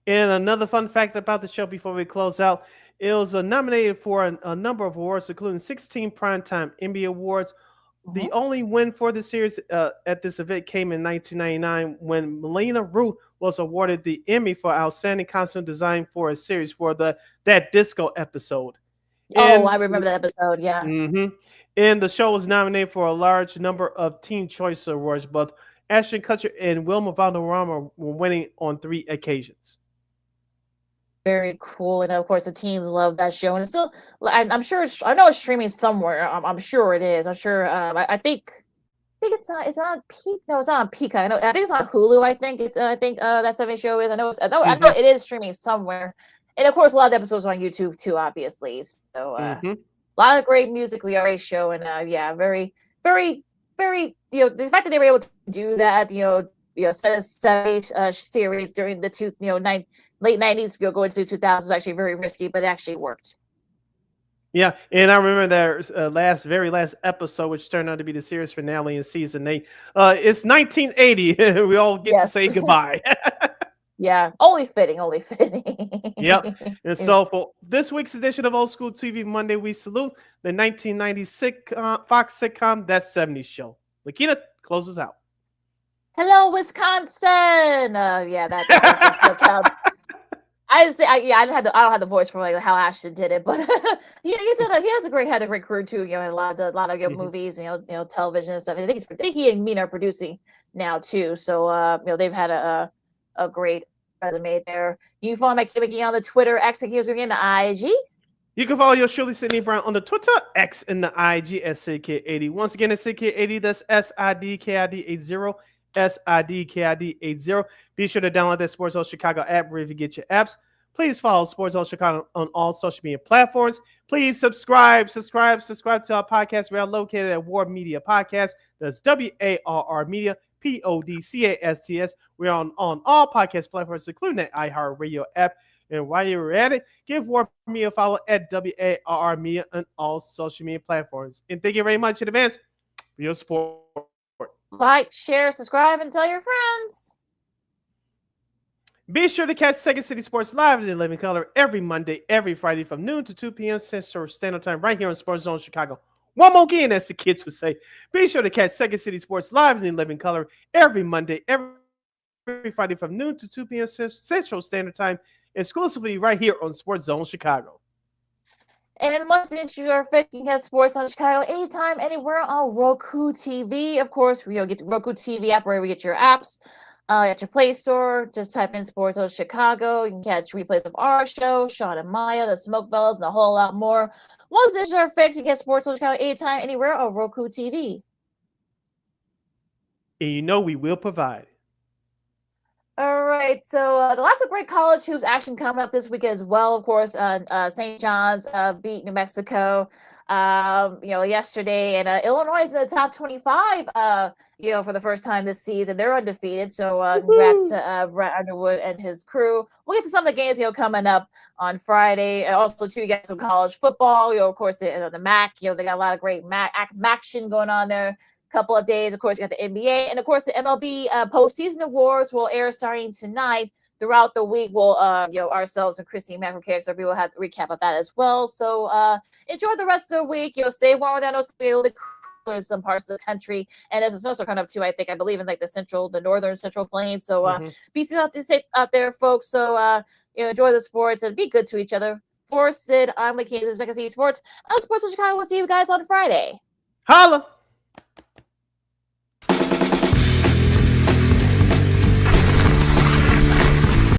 And another fun fact about the show before we close out. It was nominated for a number of awards, including 16 Primetime Emmy Awards. The only win for the series at this event came in 1999 when Melina Root was awarded the Emmy for Outstanding Costume Design for a series for that disco episode. I remember that episode, yeah. And the show was nominated for a large number of Teen Choice Awards. Both Ashton Kutcher and Wilma Valderrama were winning on 3 occasions. Very cool, and of course the teens love that show, and it's still. I'm sure. I know it's streaming somewhere. I'm sure it is. I'm sure. I think it's on. It's on Peacock. No, it's not on Peacock. I think it's on Hulu. I think it's. I think that 70 show is. I know it is streaming somewhere, and of course a lot of episodes are on YouTube too, obviously. So a lot of great music. We already show, and very, very, very. The fact that they were able to do that. Set a 70 series during the late 90s, go into 2000s was actually very risky, but it actually worked. Yeah, and I remember their very last episode, which turned out to be the series finale in season 8. It's 1980. We all get to Yes. say goodbye. Yeah, only fitting, only fitting. Yep. And so for this week's edition of Old School TV Monday, we salute the 1996 Fox sitcom That 70s Show. Lakita closes out. Hello, Wisconsin. Yeah, that still counts. I didn't say, I don't have the voice for like how Ashton did it, but he has a great crew too. You know, and a lot of movies, you know, television and stuff. And I think he and Mina are producing now too. So you know, they've had a great resume there. You can follow my Mickey on the Twitter, X, and here's again the IG. You can follow your Shirley Sydney Brown on the Twitter, X, and the IG at SidKid80. Once again, it's SidKid80. That's SIDKID80. SIDKID80. Be sure to download that Sports Zone Chicago app wherever you get your apps. Please follow Sports Zone Chicago on all social media platforms. Please subscribe to our podcast. We are located at War Media Podcast. That's WARR Media, PODCASTS. We're on all podcast platforms, including the iHeartRadio app. And while you're at it, give War Media a follow at WARR Media on all social media platforms. And thank you very much in advance for your support. Like, share, subscribe, and tell your friends. Be sure to catch Second City Sports live in living color every Monday, every Friday from noon to 2 p.m. Central Standard Time right here on Sports Zone Chicago. One more again, as the kids would say. Be sure to catch Second City Sports live in living color every Monday, every Friday from noon to 2 p.m. Central Standard Time, exclusively right here on Sports Zone Chicago. And once you are fit, you can catch Sports on Chicago anytime, anywhere on Roku TV. Of course, you'll get the Roku TV app wherever you get your apps. At your Play Store, just type in Sports on Chicago. You can catch replays of our show, Sean and Maya, the Smoke Bells, and a whole lot more. Once it's your fix, you get Sports on Chicago anytime, anywhere on Roku TV. And you know we will provide. All right, so lots of great college hoops action coming up this week as well. Of course, St. John's beat New Mexico, yesterday, and Illinois is in the top 25, for the first time this season. They're undefeated, so congrats to Brett Underwood and his crew. We'll get to some of the games coming up on Friday. And also, too, you got some college football. Of course, the MAC. They got a lot of great MAC action going on there. Couple of days. Of course, you got the NBA, and of course the MLB postseason awards will air starting tonight. Throughout the week, we'll ourselves and Christine McCarrick, we will have a recap of that as well. So enjoy the rest of the week. Stay warm down. It's a little bit cooler in some parts of the country, and there's a snowstorm coming up too. I believe in the northern central plains. So be safe out there, folks. So enjoy the sports and be good to each other. For Sid, I'm Lakeith of Second City Sports. I'm Sports of Chicago. We'll see you guys on Friday. Holla.